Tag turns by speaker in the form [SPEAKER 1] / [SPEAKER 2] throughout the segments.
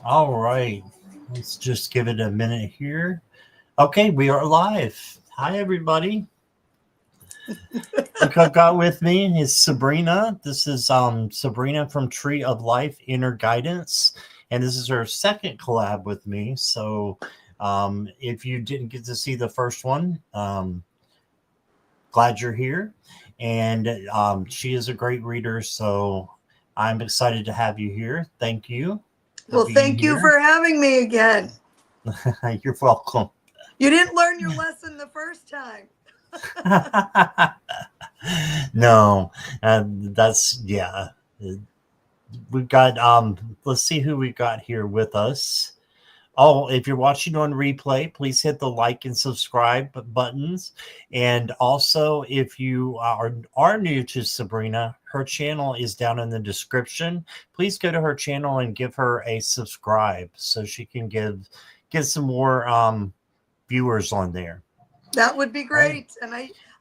[SPEAKER 1] All right. Let's just give it a minute here. Okay, we are live. Hi, everybody. Look, I've got with me is Sabrina. This is Sabrina from Tree of Life Inner Guidance, and this is her second collab with me. So, if you didn't get to see the first one, glad you're here. And she is a great reader, so I'm excited to have you here. Thank you for
[SPEAKER 2] Well,
[SPEAKER 1] being
[SPEAKER 2] thank you
[SPEAKER 1] here.
[SPEAKER 2] for having me again.
[SPEAKER 1] You're welcome.
[SPEAKER 2] You didn't learn your lesson the first time.
[SPEAKER 1] No, that's yeah. We've got let's see who we got here with us. Oh, if you're watching on replay, please hit the like and subscribe buttons. And also, if you are new to Sabrina, her channel is down in the description. Please go to her channel and give her a subscribe so she can get some more viewers on there.
[SPEAKER 2] That would be
[SPEAKER 1] Right.
[SPEAKER 2] great. And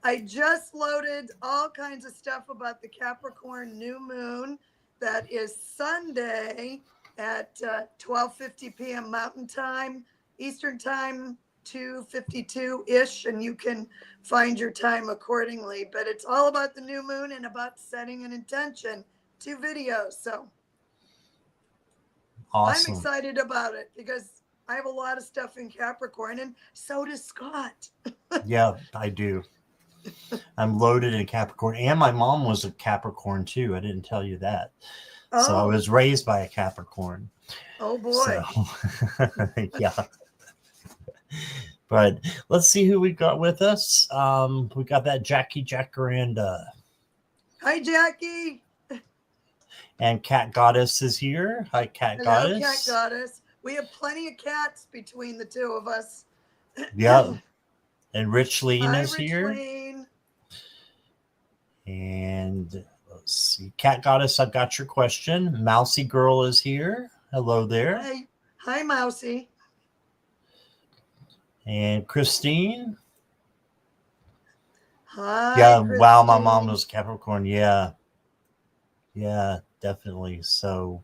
[SPEAKER 2] I just loaded all kinds of stuff about the Capricorn new moon that is Sunday at 12:50 p.m. Mountain Time, Eastern Time, 2:52 ish, and you can find your time accordingly. But it's all about the new moon and about setting an intention. 2 videos. So I'm
[SPEAKER 1] Awesome.
[SPEAKER 2] excited about it because I have a lot of stuff in Capricorn, and so does Scott.
[SPEAKER 1] Yeah, I do. I'm loaded in Capricorn, and my mom was a Capricorn too. I didn't tell you that. So I
[SPEAKER 2] Oh,
[SPEAKER 1] was raised by a Capricorn.
[SPEAKER 2] oh
[SPEAKER 1] So
[SPEAKER 2] boy.
[SPEAKER 1] yeah, but let's see who we got with us. We got that Jackie Jacaranda,
[SPEAKER 2] Hi, Jackie.
[SPEAKER 1] and Cat Goddess is here. Hi, Cat
[SPEAKER 2] Hello, Cat
[SPEAKER 1] Goddess.
[SPEAKER 2] Goddess. We have plenty of cats between the two of us.
[SPEAKER 1] Yep, and Rich Lean
[SPEAKER 2] Hi,
[SPEAKER 1] is
[SPEAKER 2] Rich
[SPEAKER 1] here.
[SPEAKER 2] Lane.
[SPEAKER 1] And let's see, Cat Goddess, I've got your question. Mousy Girl is here. Hello there.
[SPEAKER 2] Hi. Hi, Mousy.
[SPEAKER 1] And Christine.
[SPEAKER 2] Hi,
[SPEAKER 1] Yeah, wow, my mom
[SPEAKER 2] Christine.
[SPEAKER 1] was Capricorn. Yeah, yeah, definitely. So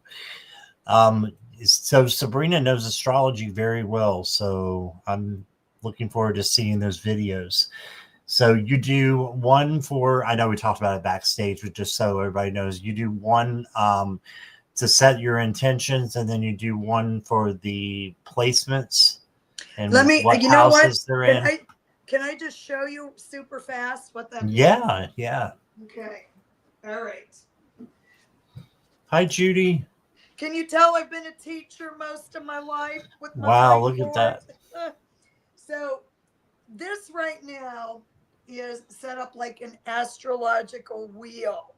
[SPEAKER 1] Sabrina knows astrology very well. So I'm looking forward to seeing those videos. So you do one for, I know we talked about it backstage, but just so everybody knows, you do one to set your intentions, and then you do one for the placements
[SPEAKER 2] Let
[SPEAKER 1] and
[SPEAKER 2] me,
[SPEAKER 1] what
[SPEAKER 2] you know what?
[SPEAKER 1] houses they're
[SPEAKER 2] Can
[SPEAKER 1] in.
[SPEAKER 2] I can I just show you super fast what I'm doing?
[SPEAKER 1] Yeah, yeah.
[SPEAKER 2] Okay. All right.
[SPEAKER 1] Hi, Judy.
[SPEAKER 2] Can you tell I've been a teacher most of my life with my
[SPEAKER 1] Wow, look at
[SPEAKER 2] whiteboard?
[SPEAKER 1] that.
[SPEAKER 2] So this right now is set up like an astrological wheel.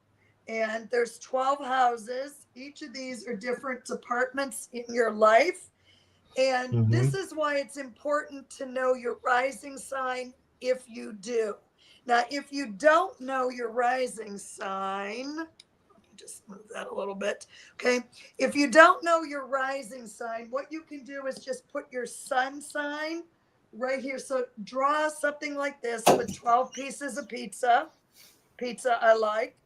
[SPEAKER 2] And there's 12 houses. Each of these are different departments in your life. And
[SPEAKER 1] Mm-hmm.
[SPEAKER 2] this is why it's important to know your rising sign if you do. Now, if you don't know your rising sign, just move that a little bit. Okay. If you don't know your rising sign, what you can do is just put your sun sign right here. So draw something like this with 12 pieces of pizza. Pizza I like.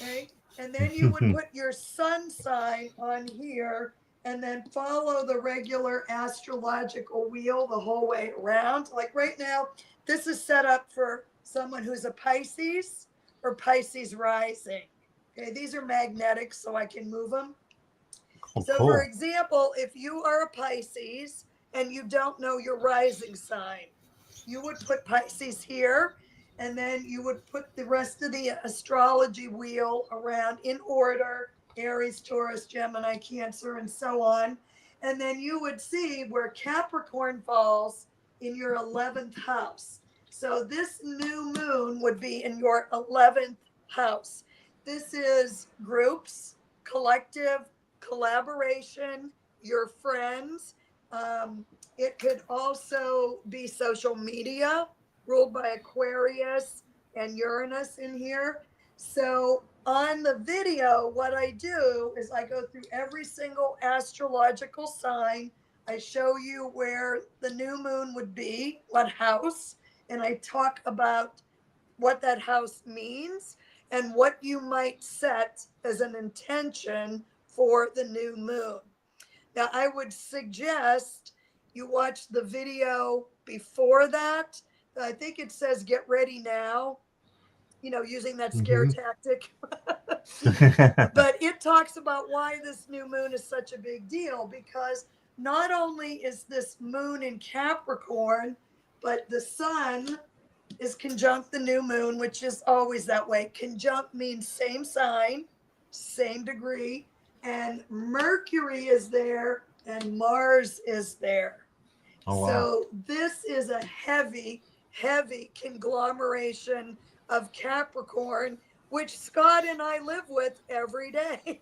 [SPEAKER 2] Okay. And then you would put your sun sign on here and then follow the regular astrological wheel the whole way around. Like right now, this is set up for someone who's a Pisces or Pisces rising. Okay, these are magnetic, so I can move them.
[SPEAKER 1] Oh,
[SPEAKER 2] So, for
[SPEAKER 1] cool.
[SPEAKER 2] example, if you are a Pisces and you don't know your rising sign, you would put Pisces here, and then you would put the rest of the astrology wheel around in order: Aries, Taurus, Gemini, Cancer, and so on. And then you would see where Capricorn falls in your 11th house. So, this new moon would be in your 11th house. This is groups, collective, collaboration, your friends. Um, it could also be social media, ruled by Aquarius and Uranus in here. So on the video, what I do is I go through every single astrological sign. I show you where the new moon would be, what house, and I talk about what that house means and what you might set as an intention for the new moon. Now, I would suggest you watch the video before that. I think it says get ready now, using that scare
[SPEAKER 1] Mhm.
[SPEAKER 2] tactic. But it talks about why this new moon is such a big deal, because not only is this moon in Capricorn, but the sun is conjunct the new moon, which is always that way. Conjunct means same sign, same degree, and Mercury is there and Mars is there.
[SPEAKER 1] Oh, wow.
[SPEAKER 2] So this is a heavy, heavy conglomeration of Capricorn, which Scott and I live with every day.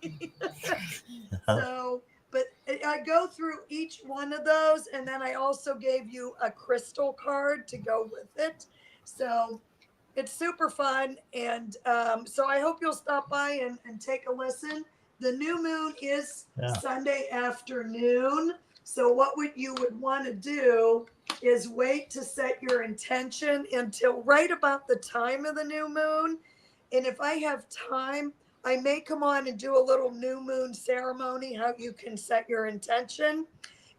[SPEAKER 2] So, but I go through each one of those, and then I also gave you a crystal card to go with it. So it's super fun. And so I hope you'll stop by and take a listen. The new moon is
[SPEAKER 1] Yeah.
[SPEAKER 2] Sunday afternoon. So what you would want to do is wait to set your intention until right about the time of the new moon. And if I have time, I may come on and do a little new moon ceremony, how you can set your intention.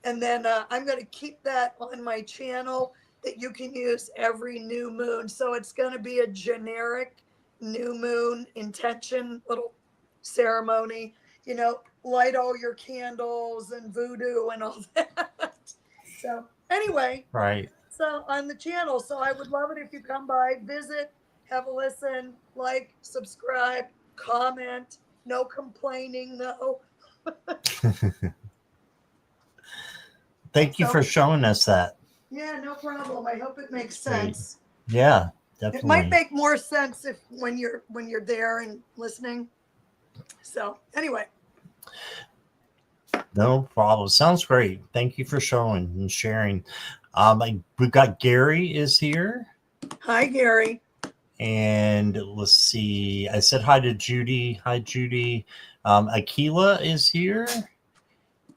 [SPEAKER 2] And then I'm going to keep that on my channel that you can use every new moon. So it's going to be a generic new moon intention little ceremony, light all your candles and voodoo and all that. So, anyway,
[SPEAKER 1] Right.
[SPEAKER 2] so on the channel. So I would love it if you come by, visit, have a listen, like, subscribe, comment. No complaining, though.
[SPEAKER 1] Thank you
[SPEAKER 2] So,
[SPEAKER 1] for showing us that.
[SPEAKER 2] yeah, no problem. I hope it makes
[SPEAKER 1] Great.
[SPEAKER 2] sense.
[SPEAKER 1] Yeah,
[SPEAKER 2] It might
[SPEAKER 1] definitely.
[SPEAKER 2] make more sense if when you're there and listening. So anyway,
[SPEAKER 1] No problem. Sounds great. Thank you for showing and sharing. We've got Gary is here.
[SPEAKER 2] hi Gary.
[SPEAKER 1] And let's see. I said hi to Judy. Hi, Judy. Akila is here.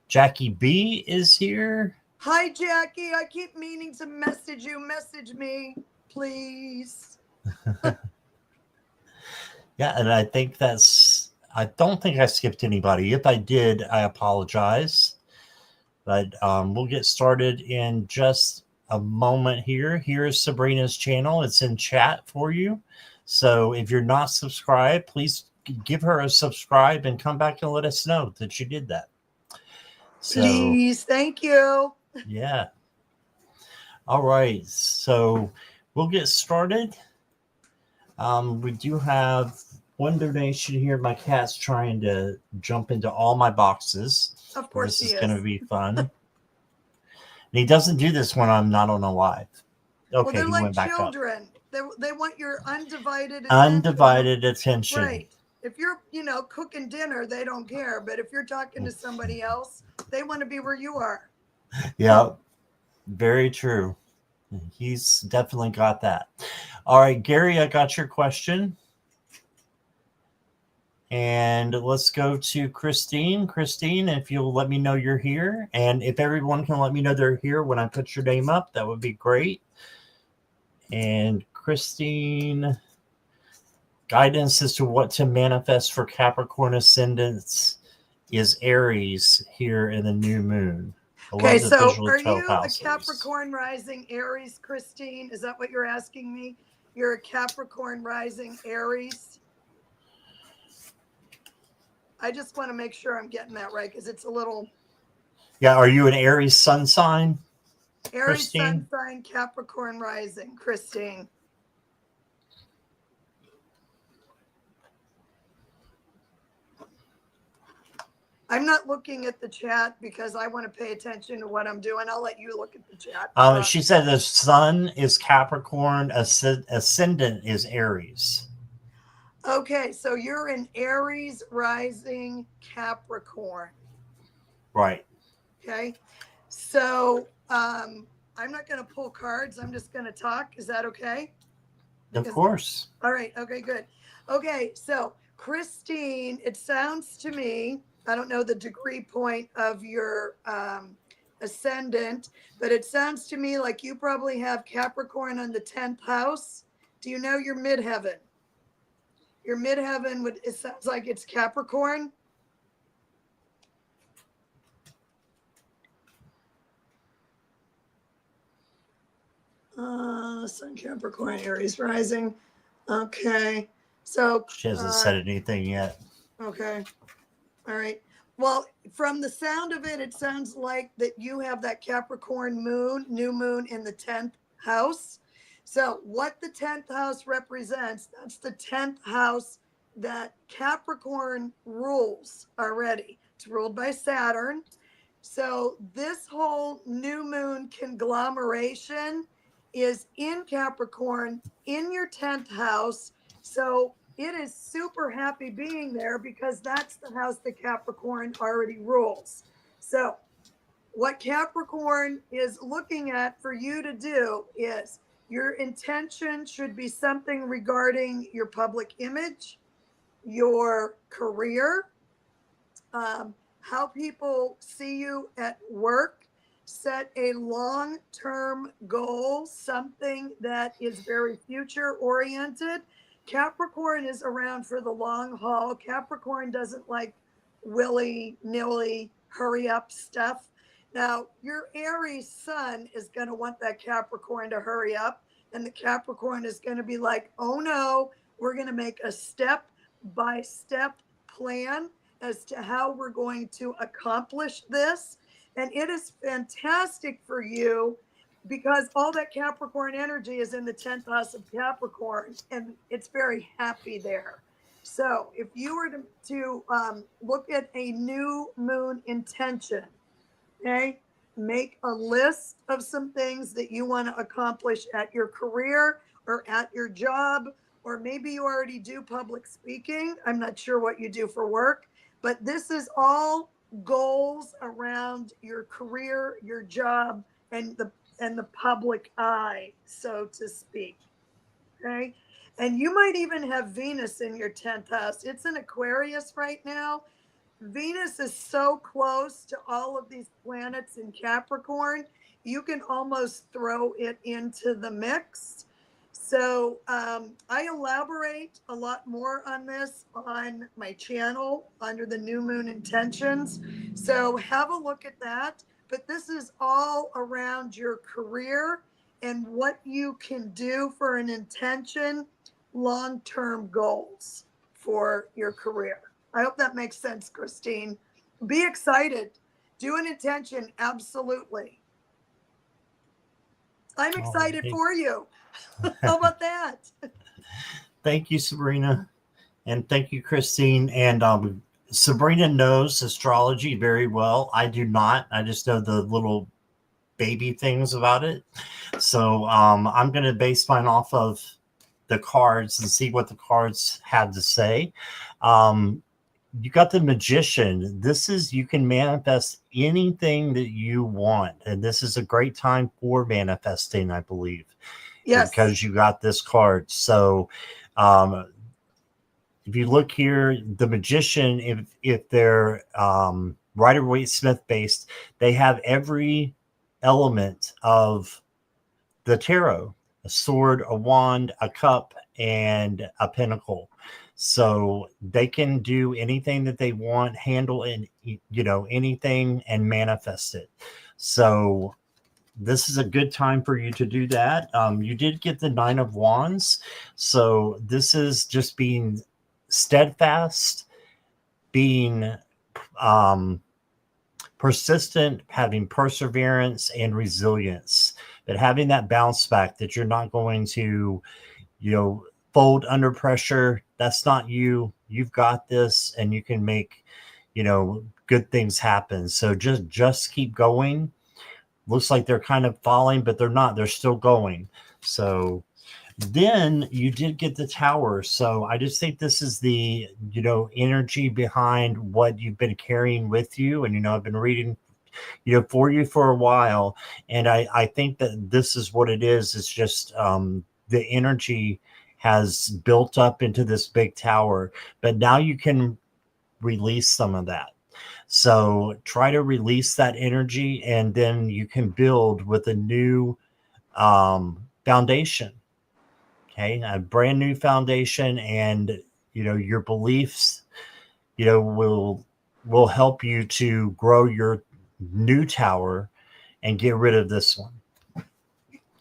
[SPEAKER 1] Jackie B is here.
[SPEAKER 2] Hi Jackie. I keep meaning to message you. Message me, please.
[SPEAKER 1] Yeah, and I think I don't think I skipped anybody. If I did, I apologize. But we'll get started in just a moment here. Here's Sabrina's channel. It's in chat for you. So if you're not subscribed, please give her a subscribe and come back and let us know that you did that. So,
[SPEAKER 2] Please, thank you.
[SPEAKER 1] yeah. All right. So we'll get started. We do have one donation here. My cat's trying to jump into all my boxes.
[SPEAKER 2] Of course
[SPEAKER 1] This
[SPEAKER 2] he
[SPEAKER 1] is going to
[SPEAKER 2] is.
[SPEAKER 1] be fun. And he doesn't do this when I'm not on a live.
[SPEAKER 2] Well,
[SPEAKER 1] Okay,
[SPEAKER 2] they're
[SPEAKER 1] he
[SPEAKER 2] like
[SPEAKER 1] went back up.
[SPEAKER 2] children. They want your undivided attention.
[SPEAKER 1] Undivided attention.
[SPEAKER 2] Right. If you're, cooking dinner, they don't care. But if you're talking to somebody else, they want to be where you are.
[SPEAKER 1] Yeah, very true. He's definitely got that. All right, Gary, I got your question. And let's go to Christine. Christine, if you'll let me know you're here. And if everyone can let me know they're here when I put your name up, that would be great. And Christine, guidance as to what to manifest for Capricorn ascendants is Aries here in the new moon. I
[SPEAKER 2] Okay,
[SPEAKER 1] love the
[SPEAKER 2] so
[SPEAKER 1] visual
[SPEAKER 2] are
[SPEAKER 1] 12
[SPEAKER 2] you a
[SPEAKER 1] houses.
[SPEAKER 2] Capricorn rising Aries, Christine? Is that what you're asking me? You're a Capricorn rising Aries? I just want to make sure I'm getting that right because it's a little
[SPEAKER 1] Yeah, are you an Aries sun sign,
[SPEAKER 2] Aries sun
[SPEAKER 1] Christine?
[SPEAKER 2] sign, Capricorn rising, Christine. I'm not looking at the chat because I want to pay attention to what I'm doing. I'll let you look at the chat.
[SPEAKER 1] She said the sun is Capricorn, ascendant is Aries.
[SPEAKER 2] Okay, so you're an Aries rising Capricorn.
[SPEAKER 1] Right.
[SPEAKER 2] Okay, so I'm not going to pull cards. I'm just going to talk. Is that okay?
[SPEAKER 1] Of course.
[SPEAKER 2] All right. Okay, good. Okay, so Christine, it sounds to me, I don't know the degree point of your ascendant, but it sounds to me like you probably have Capricorn on the 10th house. Do you know your midheaven? Your midheaven it sounds like it's Capricorn. Sun, Capricorn, Aries rising. Okay. So,
[SPEAKER 1] She hasn't said anything yet.
[SPEAKER 2] okay. All right. Well, from the sound of it, it sounds like that you have that Capricorn moon, new moon in the 10th house. So, what the 10th house represents, that's the 10th house that Capricorn rules already. It's ruled by Saturn. So, this whole new moon conglomeration is in Capricorn in your 10th house. So, it is super happy being there because that's the house that Capricorn already rules. So, what Capricorn is looking at for you to do is your intention should be something regarding your public image, your career, how people see you at work. Set a long term goal, something that is very future oriented. Capricorn is around for the long haul. Capricorn doesn't like willy nilly, hurry up stuff. Now, your Aries sun is going to want that Capricorn to hurry up. And the Capricorn is going to be like, oh no, we're going to make a step by step plan as to how we're going to accomplish this. And it is fantastic for you because all that Capricorn energy is in the 10th house of Capricorn, and it's very happy there. So if you were to look at a new moon intention, okay, make a list of some things that you want to accomplish at your career or at your job, or maybe you already do public speaking. I'm not sure what you do for work, but this is all goals around your career, your job, and the public eye, so to speak. Okay. And you might even have Venus in your 10th house. It's in Aquarius right now. Venus is so close to all of these planets in Capricorn, you can almost throw it into the mix. So I elaborate a lot more on this on my channel under the new moon intentions. So have a look at that. But this is all around your career and what you can do for an intention, long-term goals for your career. I hope that makes sense, Christine. Be excited. Do an intention. Absolutely. I'm excited for you. How about that?
[SPEAKER 1] Thank you, Sabrina. And thank you, Christine. And Sabrina knows astrology very well. I do not. I just know the little baby things about it. So I'm going to base mine off of the cards and see what the cards have to say. You got the Magician. This is, you can manifest anything that you want. And this is a great time for manifesting, I believe.
[SPEAKER 2] Yes.
[SPEAKER 1] Because you got this card. So if you look here, the Magician, if they're Rider-Waite Smith based, they have every element of the tarot: a sword, a wand, a cup, and a pentacle. So they can do anything that they want, handle and anything and manifest it. So this is a good time for you to do that. You did get the Nine of Wands. So this is just being steadfast, being persistent, having perseverance and resilience, but having that bounce back, that you're not going to, fold under pressure. That's not you. You've got this, and you can make, good things happen. So just keep going. Looks like they're kind of falling, but they're not. They're still going. So then you did get the Tower. So I just think this is the, energy behind what you've been carrying with you. And, I've been reading, for you for a while. And I think that this is what it is. It's just the energy has built up into this big tower, but now you can release some of that. So try to release that energy, and then you can build with a new foundation. Okay, a brand new foundation, and your beliefs, will help you to grow your new tower and get rid of this one.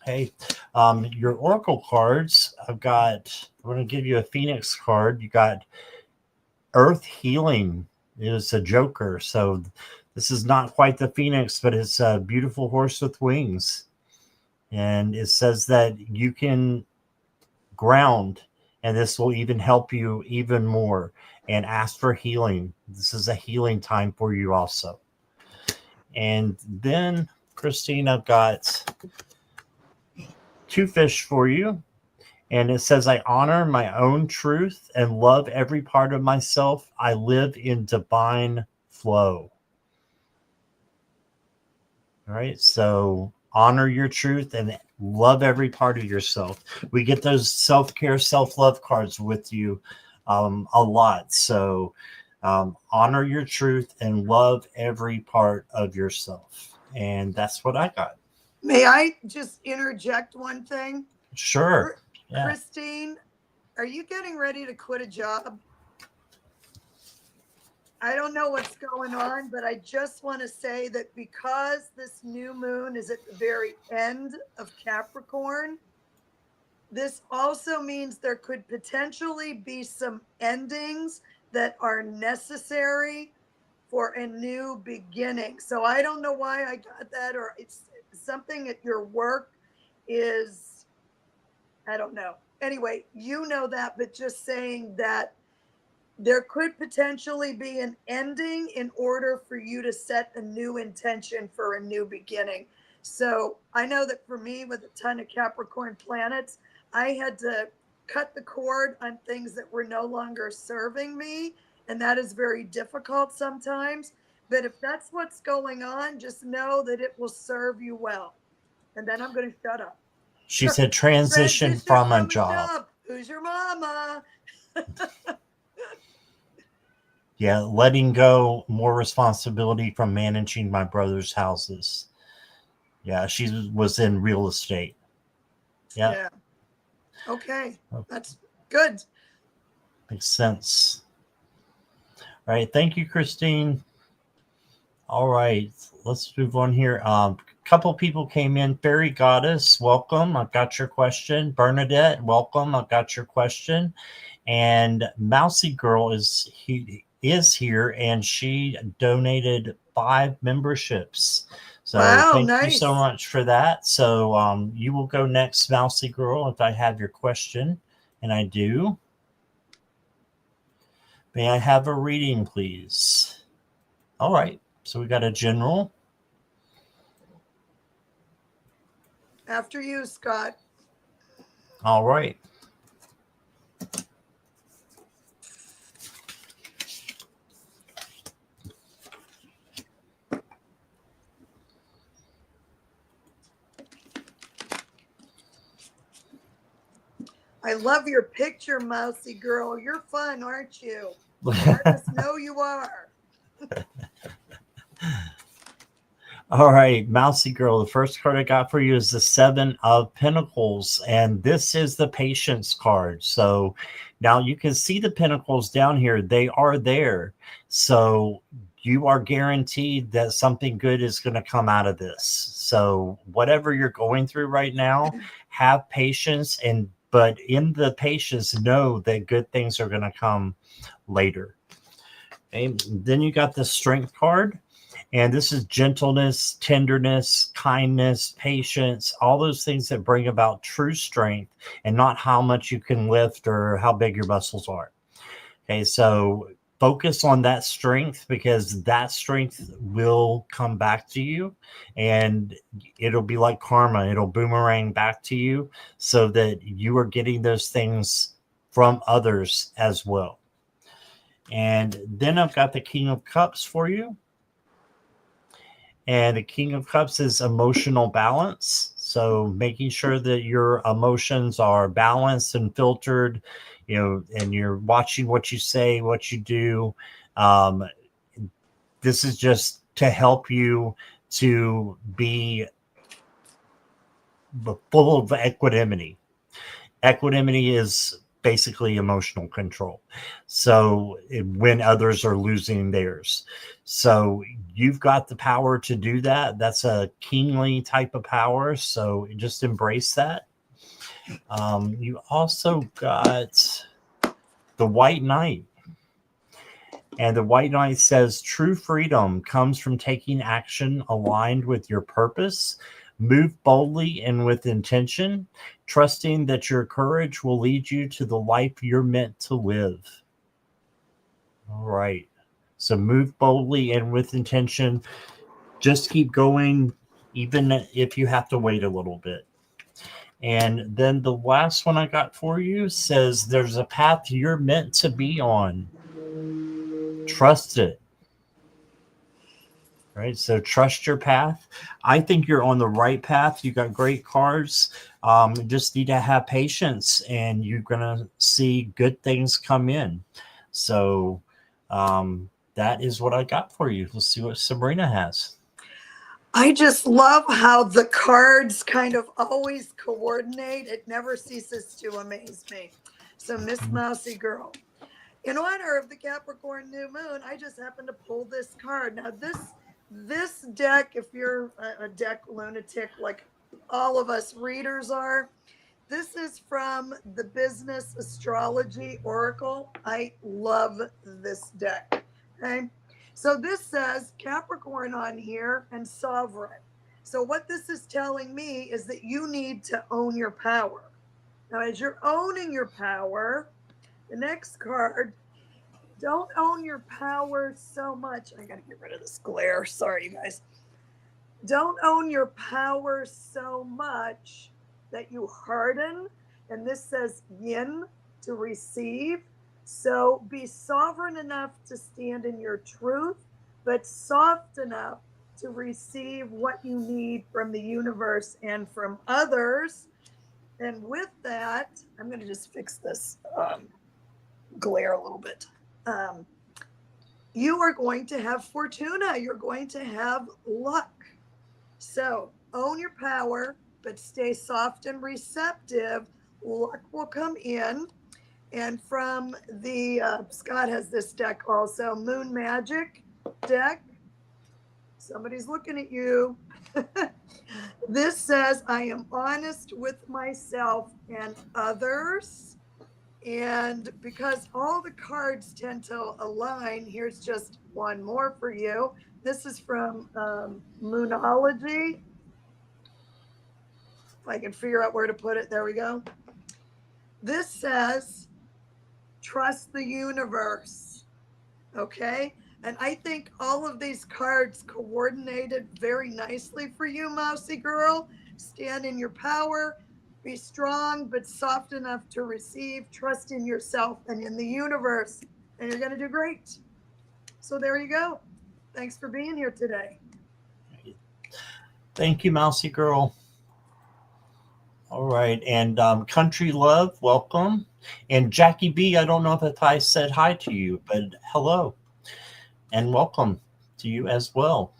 [SPEAKER 1] Hey, your oracle cards, I'm going to give you a Phoenix card. You got Earth Healing is a Joker. So this is not quite the Phoenix, but it's a beautiful horse with wings. And it says that you can ground, and this will even help you even more. And ask for healing. This is a healing time for you also. And then, Christine, I've got two fish for you. And it says, I honor my own truth and love every part of myself. I live in divine flow. All right. So honor your truth and love every part of yourself. We get those self-care, self-love cards with you a lot. So honor your truth and love every part of yourself. And that's what I got.
[SPEAKER 2] May I just interject one thing?
[SPEAKER 1] Sure. Yeah.
[SPEAKER 2] Christine, are you getting ready to quit a job? I don't know what's going on, but I just want to say that because this new moon is at the very end of Capricorn, this also means there could potentially be some endings that are necessary for a new beginning. So I don't know why I got that, or it's something at your work is, I don't know. Anyway, you know that, but just saying that there could potentially be an ending in order for you to set a new intention for a new beginning. So I know that for me, with a ton of Capricorn planets, I had to cut the cord on things that were no longer serving me. And that is very difficult sometimes. But if that's what's going on, just know that it will serve you well. And then I'm going to shut up.
[SPEAKER 1] She said transition from a job.
[SPEAKER 2] Who's your mama?
[SPEAKER 1] Yeah, letting go more responsibility from managing my brother's houses. Yeah, she was in real estate.
[SPEAKER 2] Yeah. Okay, that's good.
[SPEAKER 1] Makes sense. All right, thank you, Christine. All right, let's move on here. Couple people came in. Fairy Goddess, welcome. I've got your question. Bernadette, welcome. I've got your question. And Mousy Girl is here, and she donated 5 memberships. So
[SPEAKER 2] wow,
[SPEAKER 1] thank
[SPEAKER 2] nice.
[SPEAKER 1] you so much for that. So you will go next, Mousy Girl, if I have your question, and I do. May I have a reading, please? All right. So we got a general.
[SPEAKER 2] After you, Scott.
[SPEAKER 1] All right.
[SPEAKER 2] I love your picture, Mousy Girl. You're fun, aren't you? Let us know you are.
[SPEAKER 1] All right, Mousy Girl, the first card I got for you is the 7 of Pentacles, and this is the Patience card. So now you can see the Pentacles down here. They are there. So you are guaranteed that something good is going to come out of this. So whatever you're going through right now, have patience, but in the patience, know that good things are going to come later. Okay. Then you got the Strength card. And this is gentleness, tenderness, kindness, patience, all those things that bring about true strength, and not how much you can lift or how big your muscles are. Okay, so focus on that strength, because that strength will come back to you, and it'll be like karma. It'll boomerang back to you, so that you are getting those things from others as well. And then I've got the King of Cups for you. And the King of Cups is emotional balance. So making sure that your emotions are balanced and filtered, and you're watching what you say, what you do. This is just to help you to be full of equanimity. Equanimity is basically emotional control. So when others are losing theirs. So you've got the power to do that. That's a kingly type of power. So just embrace that. You also got the White Knight. And the White Knight says true freedom comes from taking action aligned with your purpose. Move boldly and with intention, trusting that your courage will lead you to the life you're meant to live. All right. So move boldly and with intention. Just keep going, even if you have to wait a little bit. And then the last one I got for you says there's a path you're meant to be on. Trust it. Right. So trust your path. I think you're on the right path. You got great cards. You just need to have patience and you're going to see good things come in. So that is what I got for you. Let's see what Sabrina has.
[SPEAKER 2] I just love how the cards kind of always coordinate. It never ceases to amaze me. So, Miss Mousy Girl, in honor of the Capricorn new moon, I just happened to pull this card. Now, this deck, if you're a deck lunatic like all of us readers are, this is from the Business Astrology Oracle. I love this deck. Okay. So this says Capricorn on here and sovereign. So what this is telling me is that you need to own your power. Now, as you're owning your power, the next card, don't own your power so much. I got to get rid of this glare. Sorry, you guys. Don't own your power so much that you harden. And this says yin, to receive. So be sovereign enough to stand in your truth, but soft enough to receive what you need from the universe and from others. And with that, I'm going to just fix this glare a little bit. You are going to have fortuna. You're going to have luck. So own your power, but stay soft and receptive. Luck will come in. And from the, Scott has this deck also, Moon Magic deck. Somebody's looking at you. This says, I am honest with myself and others. And because all the cards tend to align, here's just one more for you. This is from Moonology. If I can figure out where to put it, there we go. This says, trust the universe. Okay. And I think all of these cards coordinated very nicely for you, Mousy Girl. Stand in your power, be strong, but soft enough to receive, trust in yourself and in the universe, and you're going to do great. So there you go. Thanks for being here today.
[SPEAKER 1] Thank you, Mousy Girl. All right. And Country Love, welcome. And Jackie B, I don't know if I said hi to you, but hello. And welcome to you as well.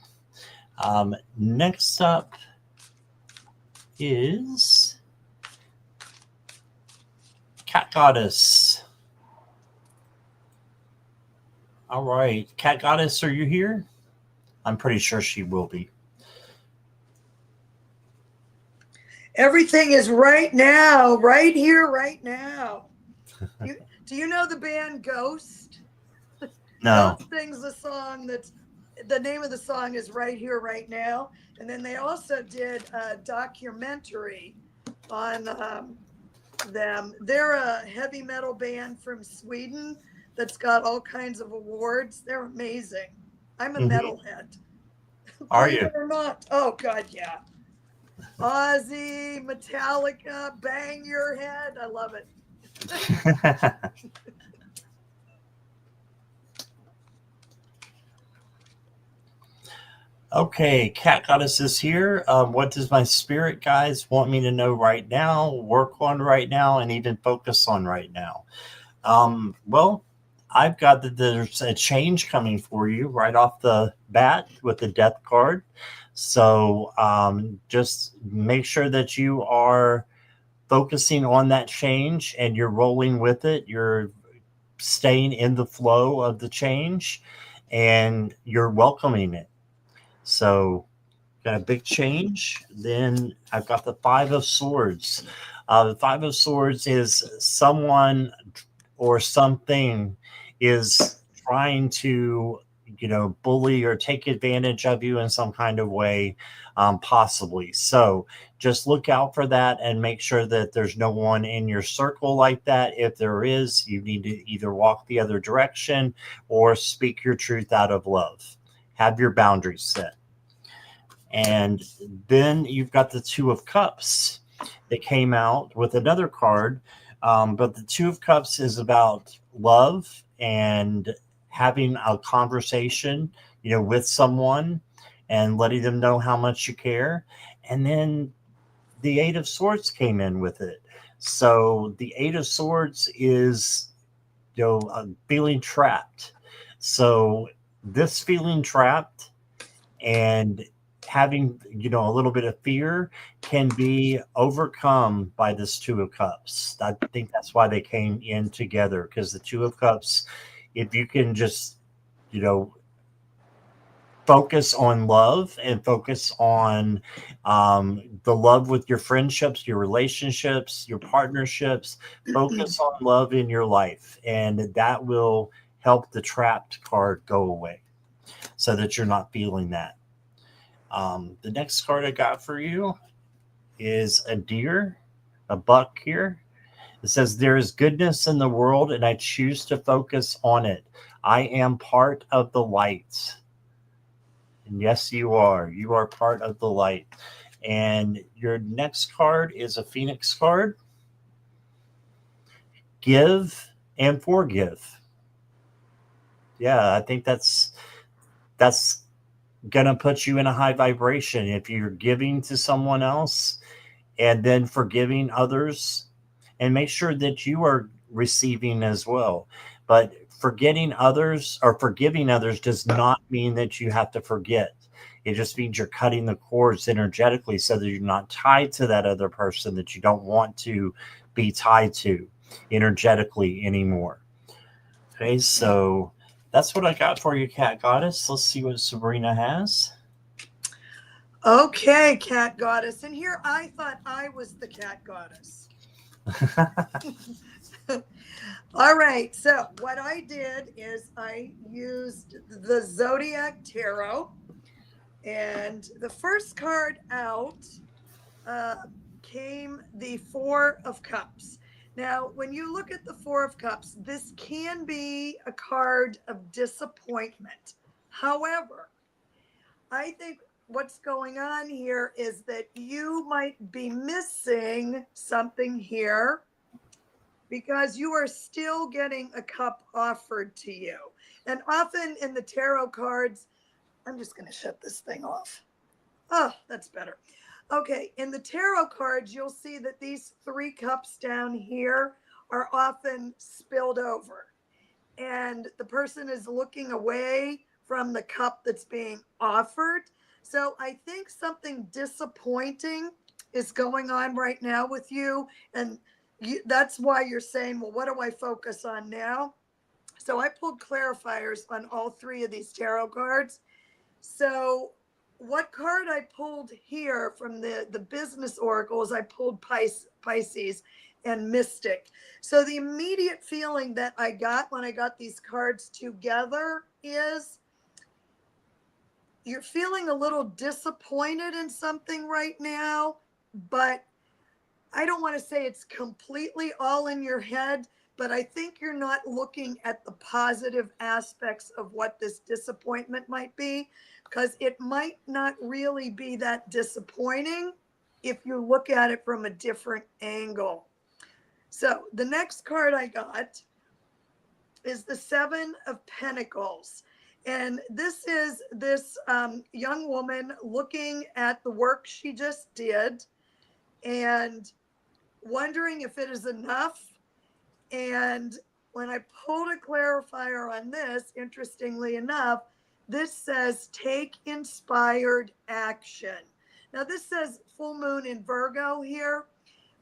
[SPEAKER 1] Next up is Cat Goddess. All right. Cat Goddess, are you here? I'm pretty sure she will be.
[SPEAKER 2] Everything is right now, right here, right now. Do you know the band Ghost?
[SPEAKER 1] No.
[SPEAKER 2] Ghost sings a song that's, the name of the song is Right Here, Right Now. And then they also did a documentary on them. They're a heavy metal band from Sweden that's got all kinds of awards. They're amazing. I'm a metalhead.
[SPEAKER 1] Are
[SPEAKER 2] Believe
[SPEAKER 1] you?
[SPEAKER 2] it or not. Oh, God, yeah. Ozzy, Metallica, bang your head. I love it.
[SPEAKER 1] Okay, Cat Goddess is here. What does my spirit guides want me to know right now, work on right now, and even focus on right now? Well, I've got that there's a change coming for you right off the bat with the Death card. So just make sure that you are focusing on that change and you're rolling with it. You're staying in the flow of the change and you're welcoming it. So, got a big change. Then I've got the Five of Swords. The Five of Swords is someone or something is trying to, bully or take advantage of you in some kind of way, possibly. So just look out for that and make sure that there's no one in your circle like that. If there is, you need to either walk the other direction or speak your truth out of love. Have your boundaries set. And then you've got the Two of Cups that came out with another card. But the Two of Cups is about love and having a conversation, with someone and letting them know how much you care. And then the Eight of Swords came in with it. So the Eight of Swords is, feeling trapped. So this feeling trapped and having a little bit of fear can be overcome by this Two of Cups. I think that's why they came in together, because the Two of Cups, if you can just you know focus on love and focus on the love with your friendships, your relationships, your partnerships, focus on love in your life, and that will help the trapped card go away so that you're not feeling that. The next card I got for you is a deer, a buck here. It says, "There is goodness in the world, and I choose to focus on it. I am part of the light." And yes, you are. You are part of the light. And your next card is a phoenix card. Give and forgive. Yeah, I think that's gonna put you in a high vibration if you're giving to someone else and then forgiving others, and make sure that you are receiving as well. But forgetting others or forgiving others does not mean that you have to forget. It just means you're cutting the cords energetically so that you're not tied to that other person that you don't want to be tied to energetically anymore. Okay, so that's what I got for you, Cat Goddess. Let's see what Sabrina has.
[SPEAKER 2] Okay, cat goddess. And here I thought I was the cat goddess. All right. So what I did is I used the Zodiac Tarot. And the first card out uh, came the Four of Cups. Now, when you look at the Four of Cups, this can be a card of disappointment. However, I think what's going on here is that you might be missing something here because you are still getting a cup offered to you. And often in the tarot cards, I'm just going to shut this thing off. Oh, that's better. Okay, in the tarot cards, you'll see that these three cups down here are often spilled over. And the person is looking away from the cup that's being offered. So I think something disappointing is going on right now with you. And that's why you're saying, well, what do I focus on now? So I pulled clarifiers on all three of these tarot cards. So what card I pulled here from the business oracles, I pulled Pisces and Mystic. So the immediate feeling that I got when I got these cards together is you're feeling a little disappointed in something right now, but I don't want to say it's completely all in your head, but I think you're not looking at the positive aspects of what this disappointment might be, because it might not really be that disappointing if you look at it from a different angle. So the next card I got is the Seven of Pentacles. And this is this young woman looking at the work she just did and wondering if it is enough. And when I pulled a clarifier on this, interestingly enough, this says take inspired action. Now, this says full moon in Virgo here,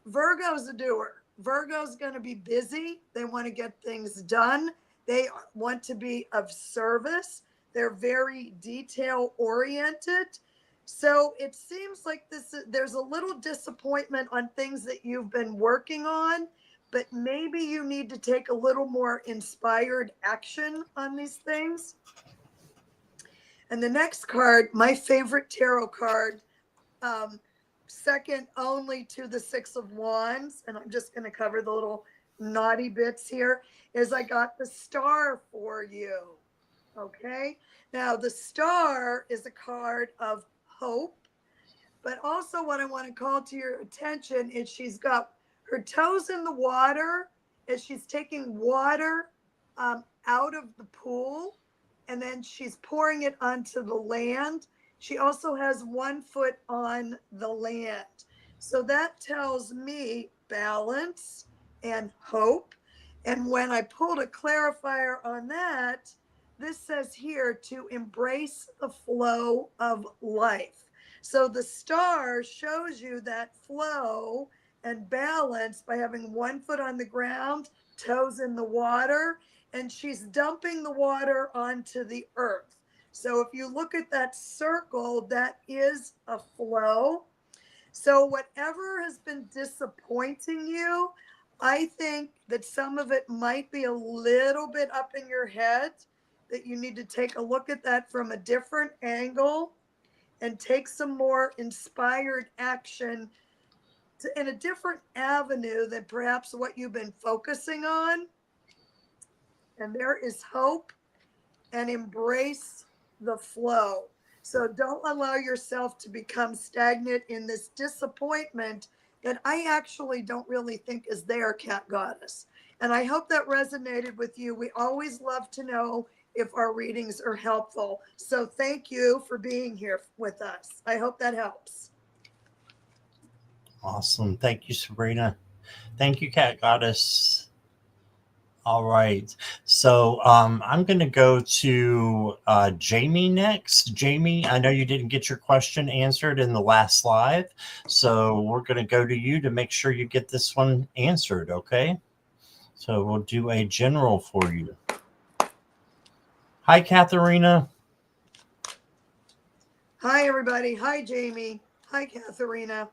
[SPEAKER 2] Virgo's a doer. Virgo's going to be busy. They want to get things done. They want to be of service. They're very detail oriented. So it seems like there's a little disappointment on things that you've been working on, but maybe you need to take a little more inspired action on these things. And the next card, my favorite tarot card, second only to the Six of Wands, and I'm just going to cover the little naughty bits here, is I got the Star for you. Okay. Now, the Star is a card of hope, but also what I want to call to your attention is she's got her toes in the water as she's taking water out of the pool, and then she's pouring it onto the land. She also has 1 foot on the land. So that tells me balance and hope. And when I pulled a clarifier on that, this says here to embrace the flow of life. So the Star shows you that flow and balance by having 1 foot on the ground, toes in the water, and she's dumping the water onto the earth. So if you look at that circle, that is a flow. So whatever has been disappointing you, I think that some of it might be a little bit up in your head, that you need to take a look at that from a different angle and take some more inspired action in a different avenue than perhaps what you've been focusing on. And there is hope, and embrace the flow. So don't allow yourself to become stagnant in this disappointment that I actually don't really think is there, Cat Goddess. And I hope that resonated with you. We always love to know if our readings are helpful. So thank you for being here with us. I hope that helps.
[SPEAKER 1] Awesome. Thank you, Sabrina. Thank you, Cat Goddess. All right. So I'm going to go to Jamie next. Jamie, I know you didn't get your question answered in the last live. So we're going to go to you to make sure you get this one answered. Okay. So we'll do a general for you. Hi, Katharina.
[SPEAKER 2] Hi, everybody. Hi, Jamie. Hi, Katharina.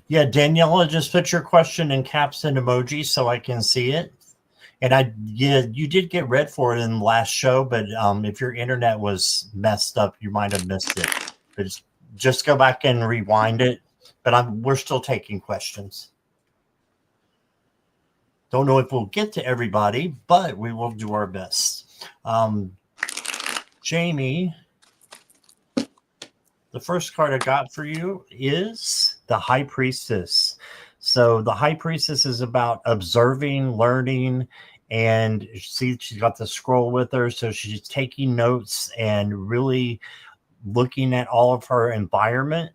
[SPEAKER 1] Yeah, Daniela, just put your question in caps and emojis so I can see it. And you did get read for it in the last show, but if your internet was messed up, you might have missed it. But just go back and rewind it. But we're still taking questions. Don't know if we'll get to everybody, but we will do our best. Jamie, the first card I got for you is the High Priestess. So the High Priestess is about observing, learning, and see, she's got the scroll with her. So she's taking notes and really looking at all of her environment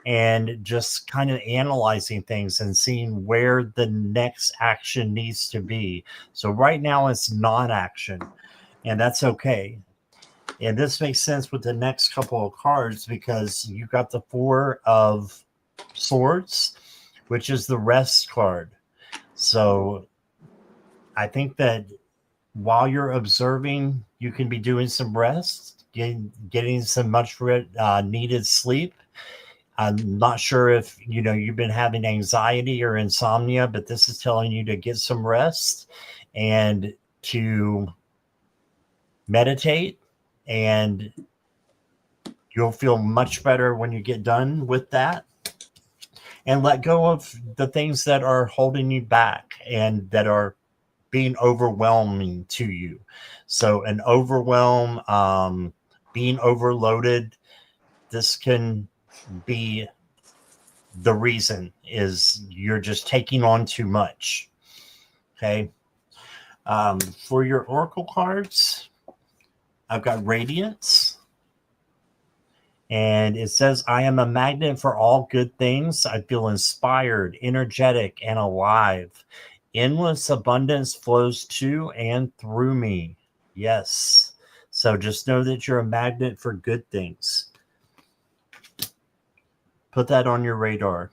[SPEAKER 1] and just kind of analyzing things and seeing where the next action needs to be. So right now it's non-action, and that's okay. And this makes sense with the next couple of cards because you got the Four of Swords, which is the rest card. So I think that while you're observing, you can be doing some rest, getting some much needed sleep. I'm not sure if you've been having anxiety or insomnia, but this is telling you to get some rest and to meditate, and you'll feel much better when you get done with that. And let go of the things that are holding you back and that are being overwhelming to you. So an overwhelm, being overloaded, this can be the reason is you're just taking on too much. Okay. For your oracle cards, I've got Radiance. And it says, I am a magnet for all good things. I feel inspired, energetic, and alive. Endless abundance flows to and through me. Yes. So just know that you're a magnet for good things. Put that on your radar.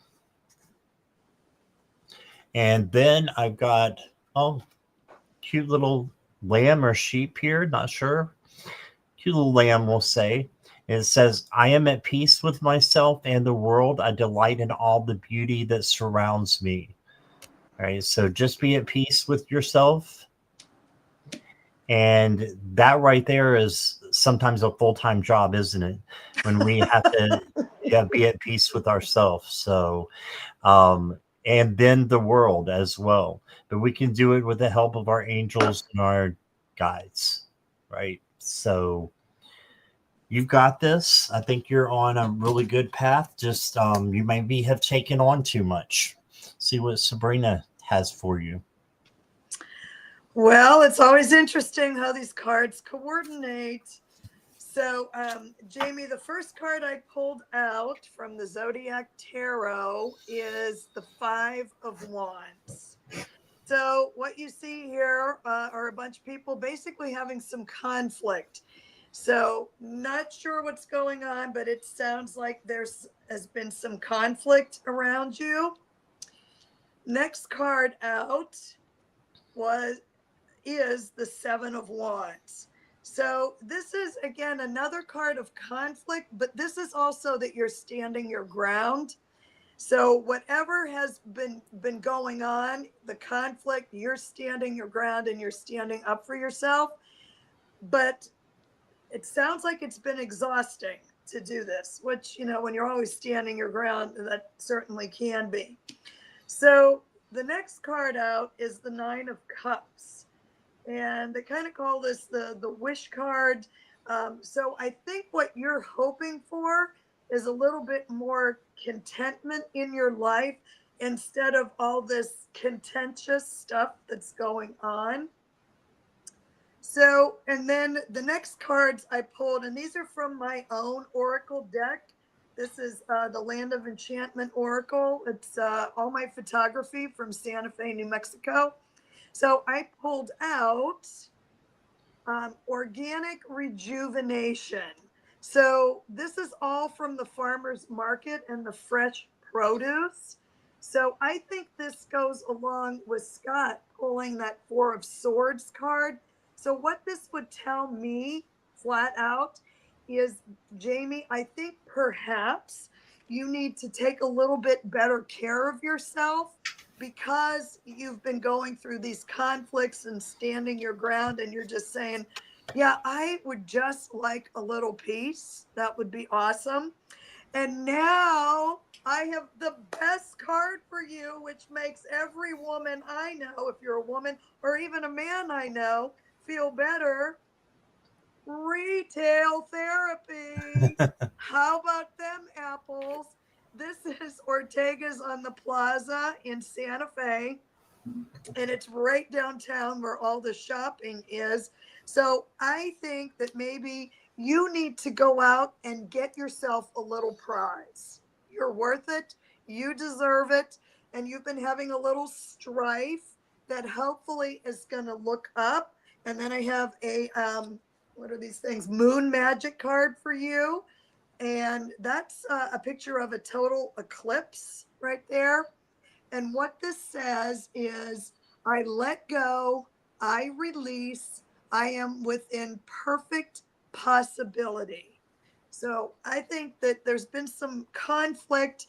[SPEAKER 1] And then I've got, oh, cute little lamb or sheep here. Not sure. Cute little lamb, we'll say. It says, I am at peace with myself and the world. I delight in all the beauty that surrounds me. All right. So just be at peace with yourself. And that right there is sometimes a full-time job, isn't it? When we have to be at peace with ourselves. So, and then the world as well. But we can do it with the help of our angels and our guides, right? So you've got this. I think you're on a really good path. Just you maybe have taken on too much. See what Sabrina has for you.
[SPEAKER 2] Well, it's always interesting how these cards coordinate. So, Jamie, the first card I pulled out from the Zodiac Tarot is the Five of Wands. So, what you see here are a bunch of people basically having some conflict. So, not sure what's going on, but it sounds like has been some conflict around you. Next card out is the Seven of Wands. So this is again another card of conflict, but this is also that you're standing your ground. So whatever has been going on, the conflict, you're standing your ground and you're standing up for yourself. But it sounds like it's been exhausting to do this, which, when you're always standing your ground, that certainly can be. So the next card out is the Nine of Cups. And they kind of call this the wish card. So I think what you're hoping for is a little bit more contentment in your life instead of all this contentious stuff that's going on. So, and then the next cards I pulled, and these are from my own Oracle deck. This is the Land of Enchantment Oracle. It's all my photography from Santa Fe, New Mexico. So I pulled out organic rejuvenation. So this is all from the farmer's market and the fresh produce. So I think this goes along with Scott pulling that Four of Swords card. So what this would tell me flat out is, Jamie, I think perhaps you need to take a little bit better care of yourself because you've been going through these conflicts and standing your ground, and you're just saying, yeah, I would just like a little peace. That would be awesome. And now I have the best card for you, which makes every woman I know, if you're a woman or even a man I know, feel better. Retail therapy. How about them apples? This is Ortega's on the Plaza in Santa Fe, and it's right downtown where all the shopping is. So I think that maybe you need to go out and get yourself a little prize. You're worth it. You deserve it. And you've been having a little strife that hopefully is going to look up. And then I have a, what are these things? Moon magic card for you. And that's a picture of a total eclipse right there. And what this says is, I let go, I release, I am within perfect possibility. So I think that there's been some conflict.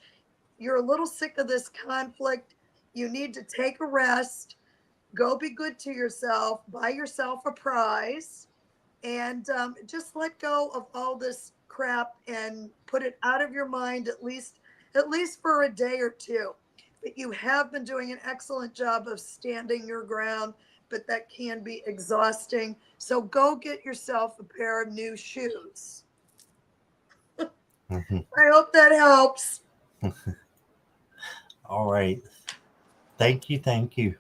[SPEAKER 2] You're a little sick of this conflict. You need to take a rest, go be good to yourself, buy yourself a prize, and just let go of all this crap and put it out of your mind at least for a day or two. But you have been doing an excellent job of standing your ground, but that can be exhausting. So go get yourself a pair of new shoes.
[SPEAKER 1] Mhm.
[SPEAKER 2] I hope that helps.
[SPEAKER 1] All right. Thank you. Thank you.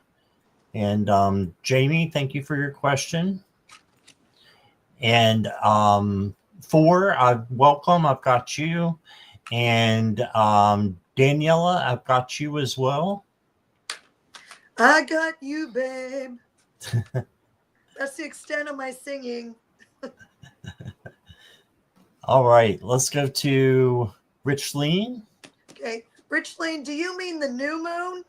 [SPEAKER 1] And Jamie, thank you for your question. And four, welcome. I've got you. And Daniela, I've got you as well.
[SPEAKER 2] I got you, babe. That's the extent of my singing.
[SPEAKER 1] All right, let's go to Richleen.
[SPEAKER 2] Okay. Richland, do you mean the new moon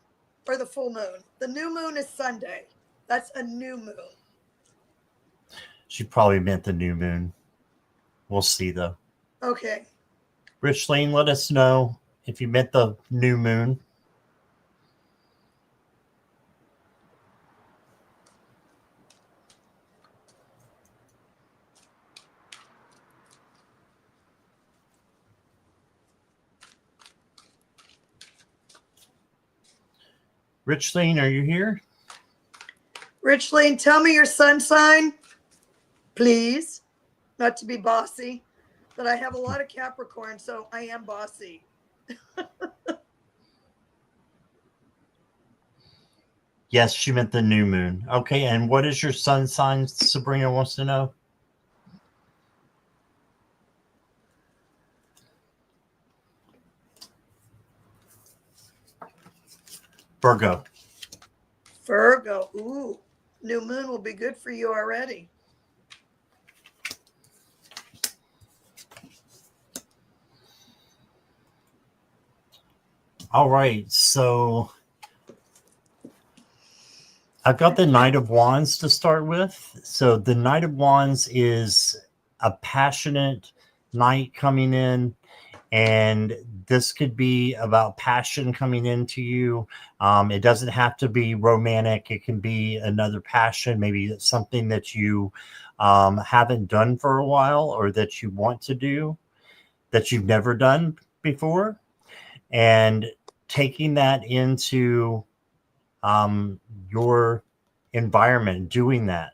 [SPEAKER 2] or the full moon? The new moon is Sunday. That's a new moon.
[SPEAKER 1] She probably meant the new moon. We'll see though.
[SPEAKER 2] Okay.
[SPEAKER 1] Richleen, let us know if you meant the new moon. Richleen, are you here?
[SPEAKER 2] Richland, tell me your sun sign, please. Not to be bossy, but I have a lot of Capricorn, so I am bossy.
[SPEAKER 1] Yes, she meant the new moon. Okay, and what is your sun sign? Sabrina wants to know. Virgo.
[SPEAKER 2] Virgo. Ooh, new moon will be good for you already.
[SPEAKER 1] All right, so I've got the Knight of Wands to start with. So the Knight of Wands is a passionate knight coming in, and this could be about passion coming into you. It doesn't have to be romantic. It can be another passion, maybe something that you haven't done for a while, or that you want to do that you've never done before, and taking that into your environment, doing that.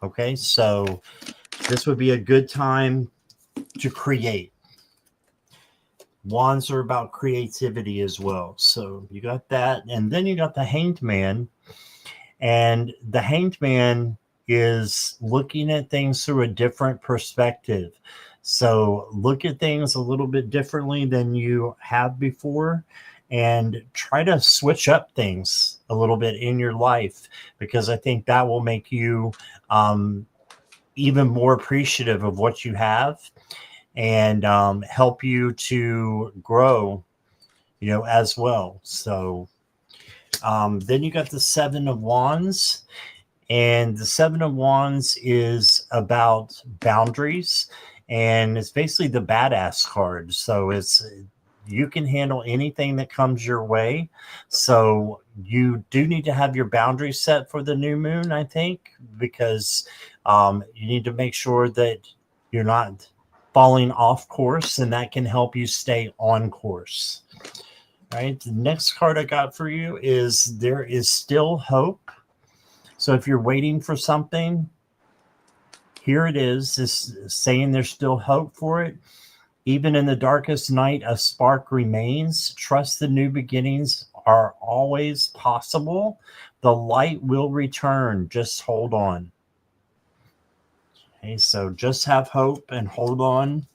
[SPEAKER 1] Okay, so this would be a good time to create. Wands are about creativity as well. So you got that. And then you got the Hanged Man. And the Hanged Man is looking at things through a different perspective. So look at things a little bit differently than you have before, and try to switch up things a little bit in your life, because I think that will make you even more appreciative of what you have, and help you to grow, as well. So then you got the Seven of Wands, and the Seven of Wands is about boundaries, and it's basically the badass card. So you can handle anything that comes your way. So you do need to have your boundaries set for the new moon, I think, because you need to make sure that you're not falling off course, and that can help you stay on course. All right. The next card I got for you is There Is Still Hope. So if you're waiting for something, here it is. This saying there's still hope for it. Even in the darkest night, a spark remains. Trust the new beginnings are always possible. The light will return. Just hold on. Okay, so just have hope and hold on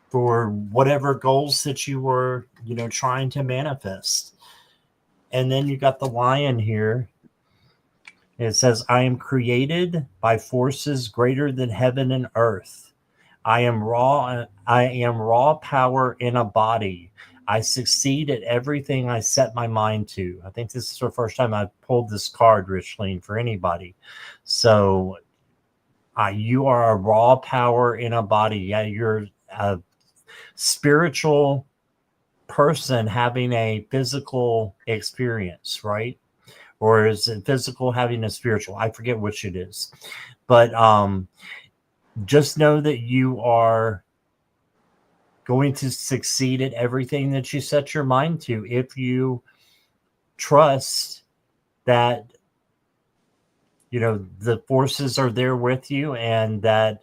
[SPEAKER 1] for whatever goals that you were, trying to manifest. And then you got the Lion here. It says, I am created by forces greater than heaven and earth. I am raw power in a body. I succeed at everything I set my mind to. I think this is the first time I've pulled this card, Richleen, for anybody. So you are a raw power in a body. Yeah, you're a spiritual person having a physical experience, right? Or is it physical having a spiritual? I forget which it is. But just know that you are going to succeed at everything that you set your mind to, if you trust that the forces are there with you, and that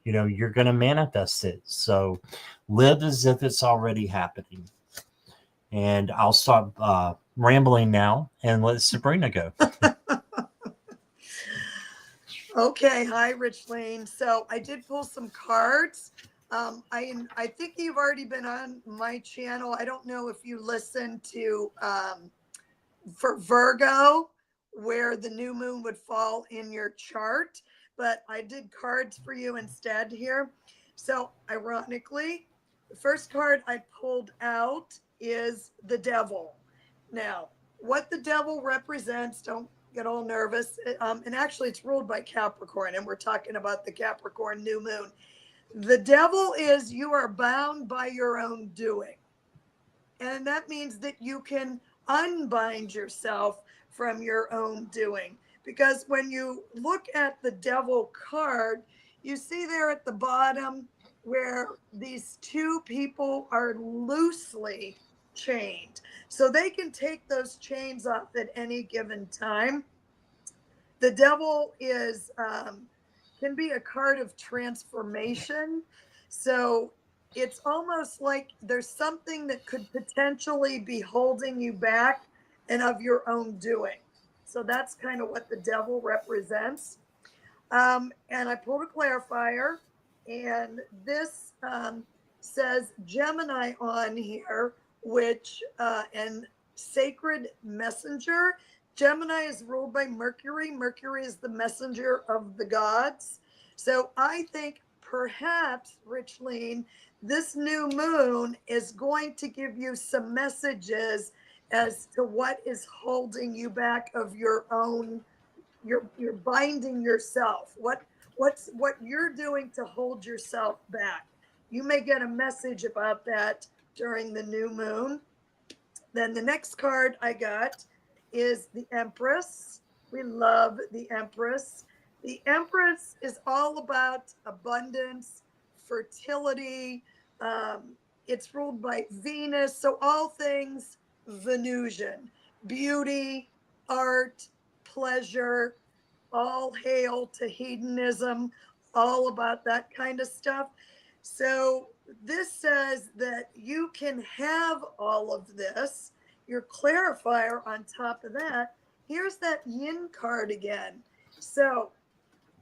[SPEAKER 1] you're going to manifest it. So live as if it's already happening. And I'll stop rambling now and let Sabrina go.
[SPEAKER 2] Okay, hi, Richlene. So I did pull some cards. I think you've already been on my channel. I don't know if you listened to for Virgo, where the new moon would fall in your chart, but I did cards for you instead here. So ironically, the first card I pulled out is the devil. Now, what the devil represents, don't get all nervous. And actually, it's ruled by Capricorn, and we're talking about the Capricorn new moon. The devil is you are bound by your own doing. And that means that you can unbind yourself from your own doing. Because when you look at the devil card, you see there at the bottom where these two people are loosely chained. So they can take those chains off at any given time. The devil is can be a card of transformation. So it's almost like there's something that could potentially be holding you back and of your own doing. So that's kind of what the devil represents. And I pulled a clarifier, and this says Gemini on here, which and sacred messenger. Gemini is ruled by Mercury. Mercury is the messenger of the gods. So I think perhaps, Richleen, this new moon is going to give you some messages as to what is holding you back of your own. You're binding yourself. What you're doing to hold yourself back. You may get a message about that during the new moon. Then the next card I got is the Empress. We love the Empress. The Empress is all about abundance, fertility. Um, it's ruled by Venus. So all things Venusian, beauty, art, pleasure, all hail to hedonism, all about that kind of stuff. So this says that you can have all of this. Your clarifier on top of that, here's that yin card again. So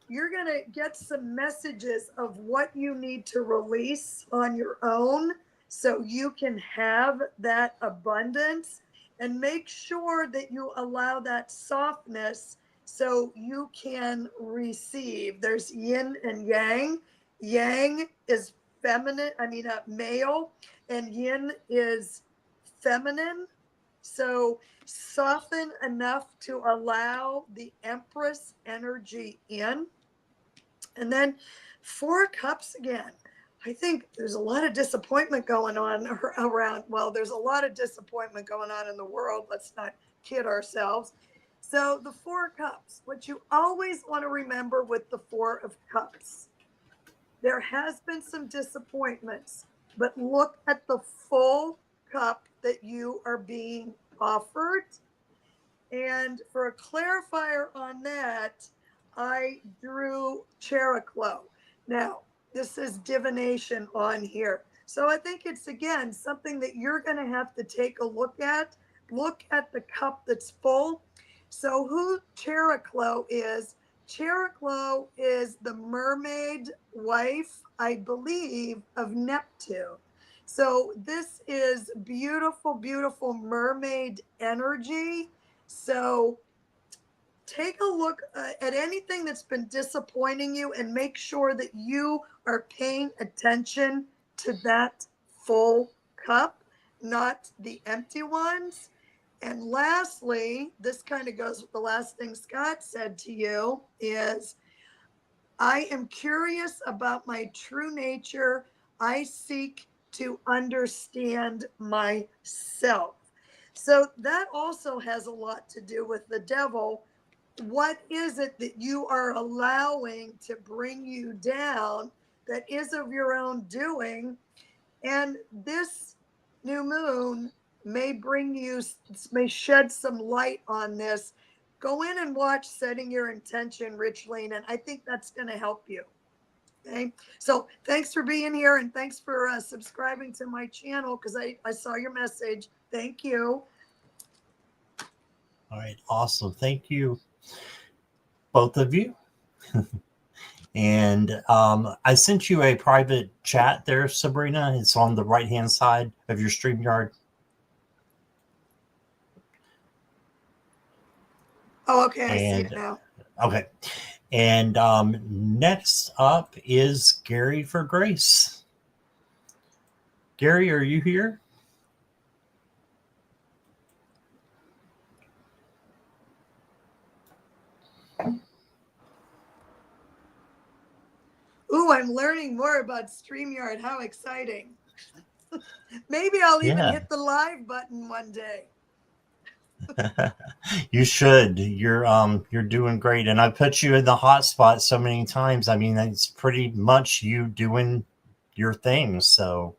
[SPEAKER 2] you're going to get some messages of what you need to release on your own so you can have that abundance, and make sure that you allow that softness so you can receive. There's yin and yang. Yang is feminine, male, and yin is feminine. So soften enough to allow the Empress energy in. And then Four Cups again. I think there's a lot of disappointment going on around. Well, there's a lot of disappointment going on in the world. Let's not kid ourselves. So the Four Cups, what you always want to remember with the Four of Cups, there has been some disappointments, but look at the full cup that you are being offered. And for a clarifier on that, I drew Chericlo. Now, this is divination on here. So I think it's, again, something that you're going to have to take a look at. Look at the cup that's full. So who Chericlo is the mermaid wife, I believe, of Neptune. So this is beautiful, beautiful mermaid energy. So take a look at anything that's been disappointing you and make sure that you are paying attention to that full cup, not the empty ones. And lastly, this kind of goes with the last thing Scott said to you is, I am curious about my true nature. I seek to understand myself. So that also has a lot to do with the devil. What is it that you are allowing to bring you down that is of your own doing? And this new moon may shed some light on this. Go in and watch Setting Your Intention, Richling, and I think that's going to help you. Okay. So thanks for being here, and thanks for subscribing to my channel, because I saw your message. Thank you.
[SPEAKER 1] All right. Awesome. Thank you, both of you. And I sent you a private chat there, Sabrina. It's on the right-hand side of your StreamYard.
[SPEAKER 2] Oh, okay. I see it
[SPEAKER 1] And
[SPEAKER 2] now.
[SPEAKER 1] okay. And next up is Gary for Grace. Gary, are you here?
[SPEAKER 2] Ooh, I'm learning more about StreamYard. How exciting. Maybe I'll even
[SPEAKER 1] Yeah.
[SPEAKER 2] hit the live button one day.
[SPEAKER 1] You should. You're doing great. And I put you in the hot spot so many times. I mean, it's pretty much you doing your thing. So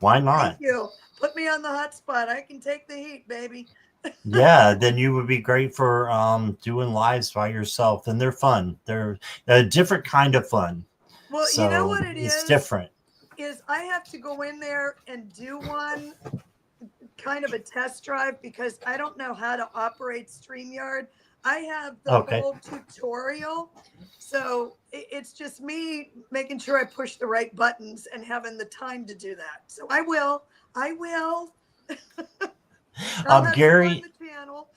[SPEAKER 1] why not?
[SPEAKER 2] Thank you. Put me on the hot spot. I can take the heat, baby.
[SPEAKER 1] Yeah, then you would be great for doing lives by yourself. And they're fun. They're a different kind of fun.
[SPEAKER 2] Well, you know
[SPEAKER 1] So
[SPEAKER 2] what it
[SPEAKER 1] it's different.
[SPEAKER 2] is I have to go in there and do one kind of a test drive, because I don't know how to operate StreamYard. I have the
[SPEAKER 1] Okay.
[SPEAKER 2] whole tutorial. So it's just me making sure I push the right buttons and having the time to do that. So I will. I'll have you on
[SPEAKER 1] Gary
[SPEAKER 2] the channel.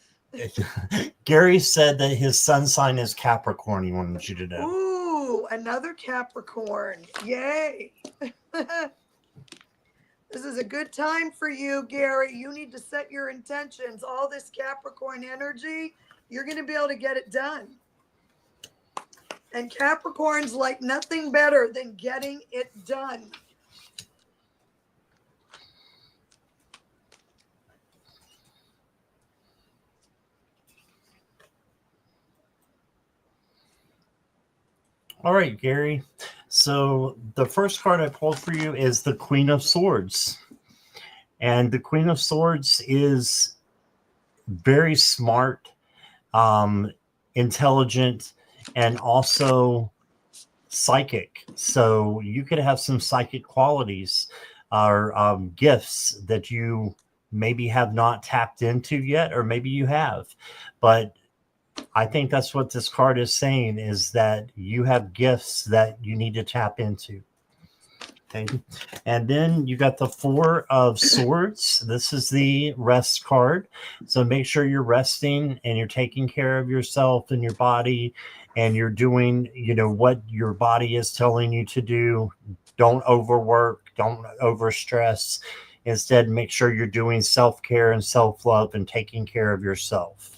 [SPEAKER 1] Gary said that his sun sign is Capricorn. He wanted you to know.
[SPEAKER 2] Ooh, another Capricorn. Yay. This is a good time for you, Gary. You need to set your intentions. All this Capricorn energy, you're going to be able to get it done. And Capricorn's like nothing better than getting it done.
[SPEAKER 1] All right, Gary. So the first card I pulled for you is the Queen of Swords. And the Queen of Swords is very smart, intelligent, and also psychic. So you could have some psychic qualities or gifts that you maybe have not tapped into yet, or maybe you have. But I think that's what this card is saying, is that you have gifts that you need to tap into. Okay. And then you got the Four of Swords. This is the rest card. So make sure you're resting and you're taking care of yourself and your body, and you're doing, what your body is telling you to do. Don't overwork, don't overstress. Instead, make sure you're doing self-care and self-love and taking care of yourself.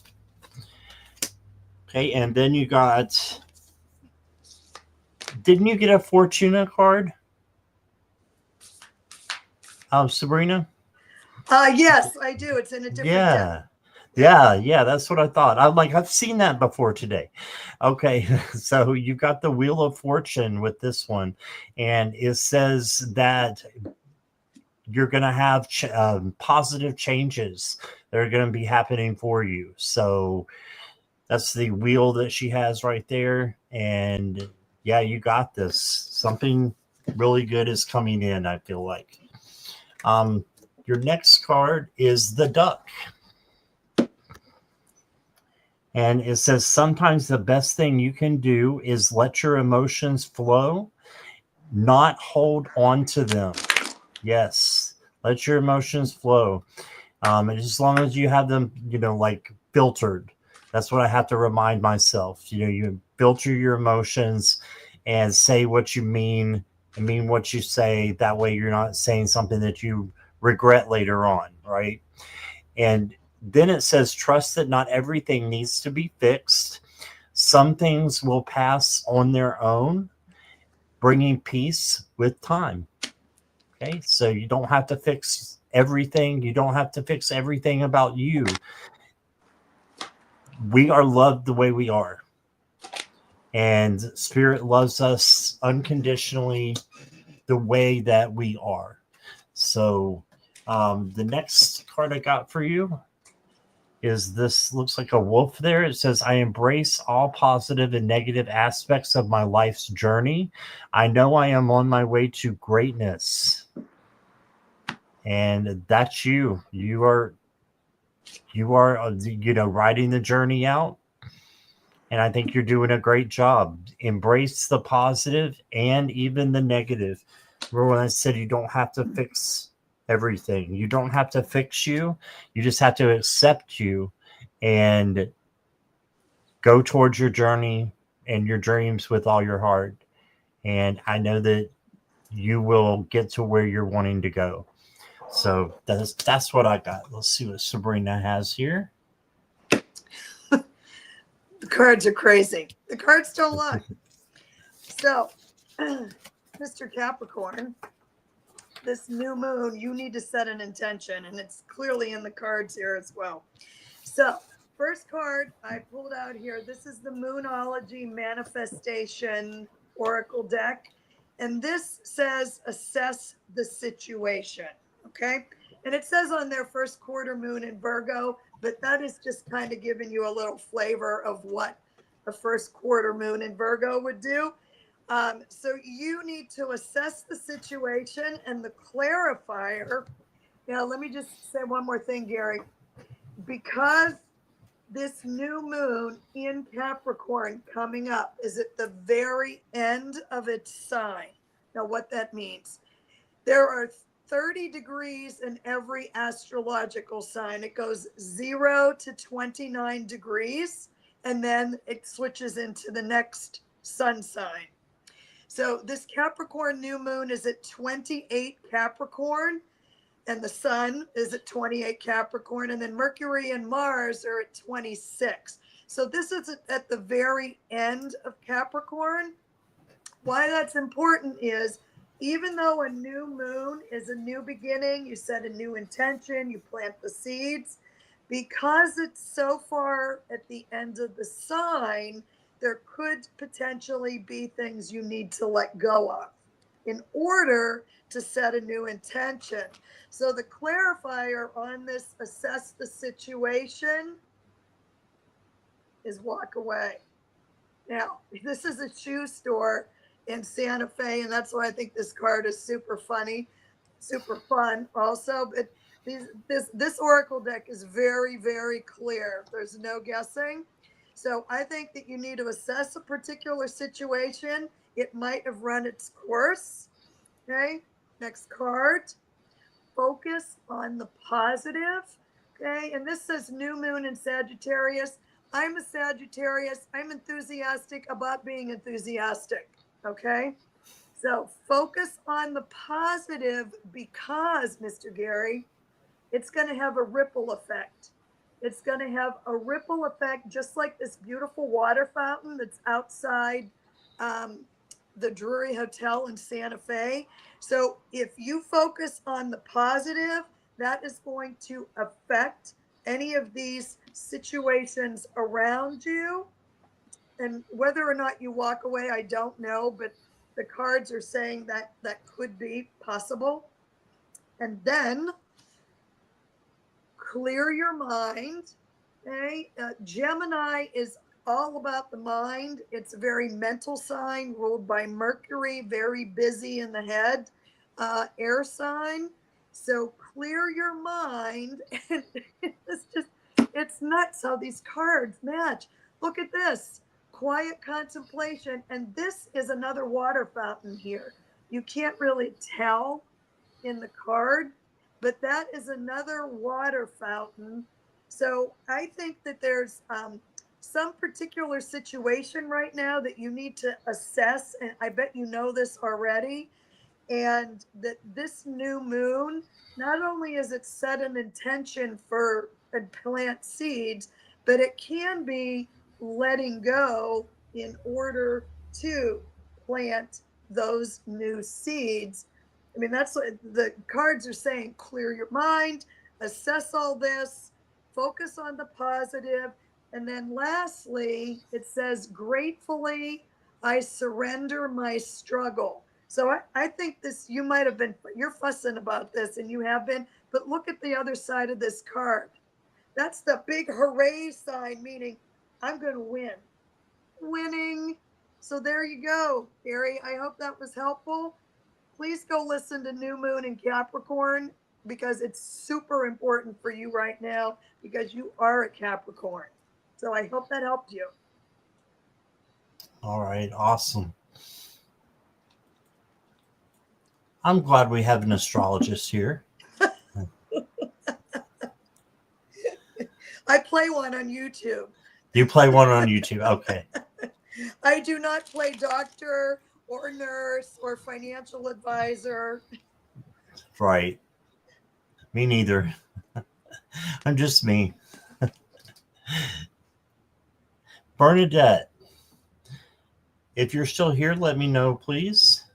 [SPEAKER 1] Okay, and then you got, didn't you get a Fortuna card? Sabrina?
[SPEAKER 2] Yes, I do. It's in a different deck.
[SPEAKER 1] Yeah, that's what I thought. I've seen that before today. Okay, so you got the Wheel of Fortune with this one, and it says that you're going to have positive changes that are going to be happening for you. So that's the wheel that she has right there. And yeah, you got this. Something really good is coming in, I feel like. Your next card is the Duck. And it says, sometimes the best thing you can do is let your emotions flow, not hold on to them. Yes, let your emotions flow. And as long as you have them, filtered. That's what I have to remind myself. You filter your emotions and say what you mean and mean what you say. That way you're not saying something that you regret later on, right? And then it says, trust that not everything needs to be fixed. Some things will pass on their own, bringing peace with time. Okay, so you don't have to fix everything. You don't have to fix everything about you. We are loved the way we are. And Spirit loves us unconditionally the way that we are. So the next card I got for you is this looks like a wolf there. It says, I embrace all positive and negative aspects of my life's journey. I know I am on my way to greatness. And that's you. You are riding the journey out. And I think you're doing a great job. Embrace the positive and even the negative. Remember when I said you don't have to fix everything. You don't have to fix you. You just have to accept you and go towards your journey and your dreams with all your heart. And I know that you will get to where you're wanting to go. So that's what I got. Let's see what Sabrina has here.
[SPEAKER 2] The cards are crazy. The cards don't lie. So, Mr. Capricorn, this new moon, you need to set an intention, and it's clearly in the cards here as well. So, first card I pulled out here, this is the Moonology Manifestation Oracle deck, and this says assess the situation, okay? And it says on their first quarter moon in Virgo, but that is just kind of giving you a little flavor of what a first quarter moon in Virgo would do. So you need to assess the situation, and the clarifier. Now, let me just say one more thing, Gary. Because this new moon in Capricorn coming up is at the very end of its sign. Now, what that means, there are 30 degrees in every astrological sign. It goes 0 to 29 degrees, and then it switches into the next sun sign. So this Capricorn new moon is at 28 Capricorn, and the sun is at 28 Capricorn, and then Mercury and Mars are at 26. So this is at the very end of Capricorn. Why that's important is, even though a new moon is a new beginning, you set a new intention, you plant the seeds, because it's so far at the end of the sign, there could potentially be things you need to let go of in order to set a new intention. So the clarifier on this assess the situation is walk away. Now, this is a shoe store in Santa Fe, and that's why I think this card is super funny, super fun also. But this oracle deck is very, very clear. There's no guessing. So I think that you need to assess a particular situation. It might have run its course. Okay, next card. Focus on the positive. Okay, and this says new moon in Sagittarius. I'm a Sagittarius. I'm enthusiastic about being enthusiastic. Okay, so focus on the positive, because, Mr. Gary, it's going to have a ripple effect. It's going to have a ripple effect, just like this beautiful water fountain that's outside the Drury Hotel in Santa Fe. So if you focus on the positive, that is going to affect any of these situations around you. And whether or not you walk away, I don't know, but the cards are saying that that could be possible. And then clear your mind. Okay, Gemini is all about the mind. It's a very mental sign ruled by Mercury, very busy in the head, air sign. So clear your mind. And it's nuts how these cards match. Look at this, quiet contemplation. And this is another water fountain here. You can't really tell in the card, but that is another water fountain. So I think that there's some particular situation right now that you need to assess, and I bet you know this already, and that this new moon, not only is it set an intention for and plant seeds, but it can be letting go in order to plant those new seeds. I mean, that's what the cards are saying. Clear your mind, assess all this, focus on the positive. And then lastly, it says, gratefully, I surrender my struggle. So I think this, you might have been, you're fussing about this, and you have been, but look at the other side of this card. That's the big hooray sign, meaning I'm going to win. Winning. So there you go, Gary. I hope that was helpful. Please go listen to New Moon in Capricorn because it's super important for you right now because you are a Capricorn. So I hope that helped you.
[SPEAKER 1] All right, awesome. I'm glad we have an astrologist here.
[SPEAKER 2] I play one on YouTube.
[SPEAKER 1] You play one on YouTube. Okay.
[SPEAKER 2] I do not play doctor or nurse or financial advisor.
[SPEAKER 1] Right. Me neither. I'm just me. Bernadette, if you're still here, let me know, please.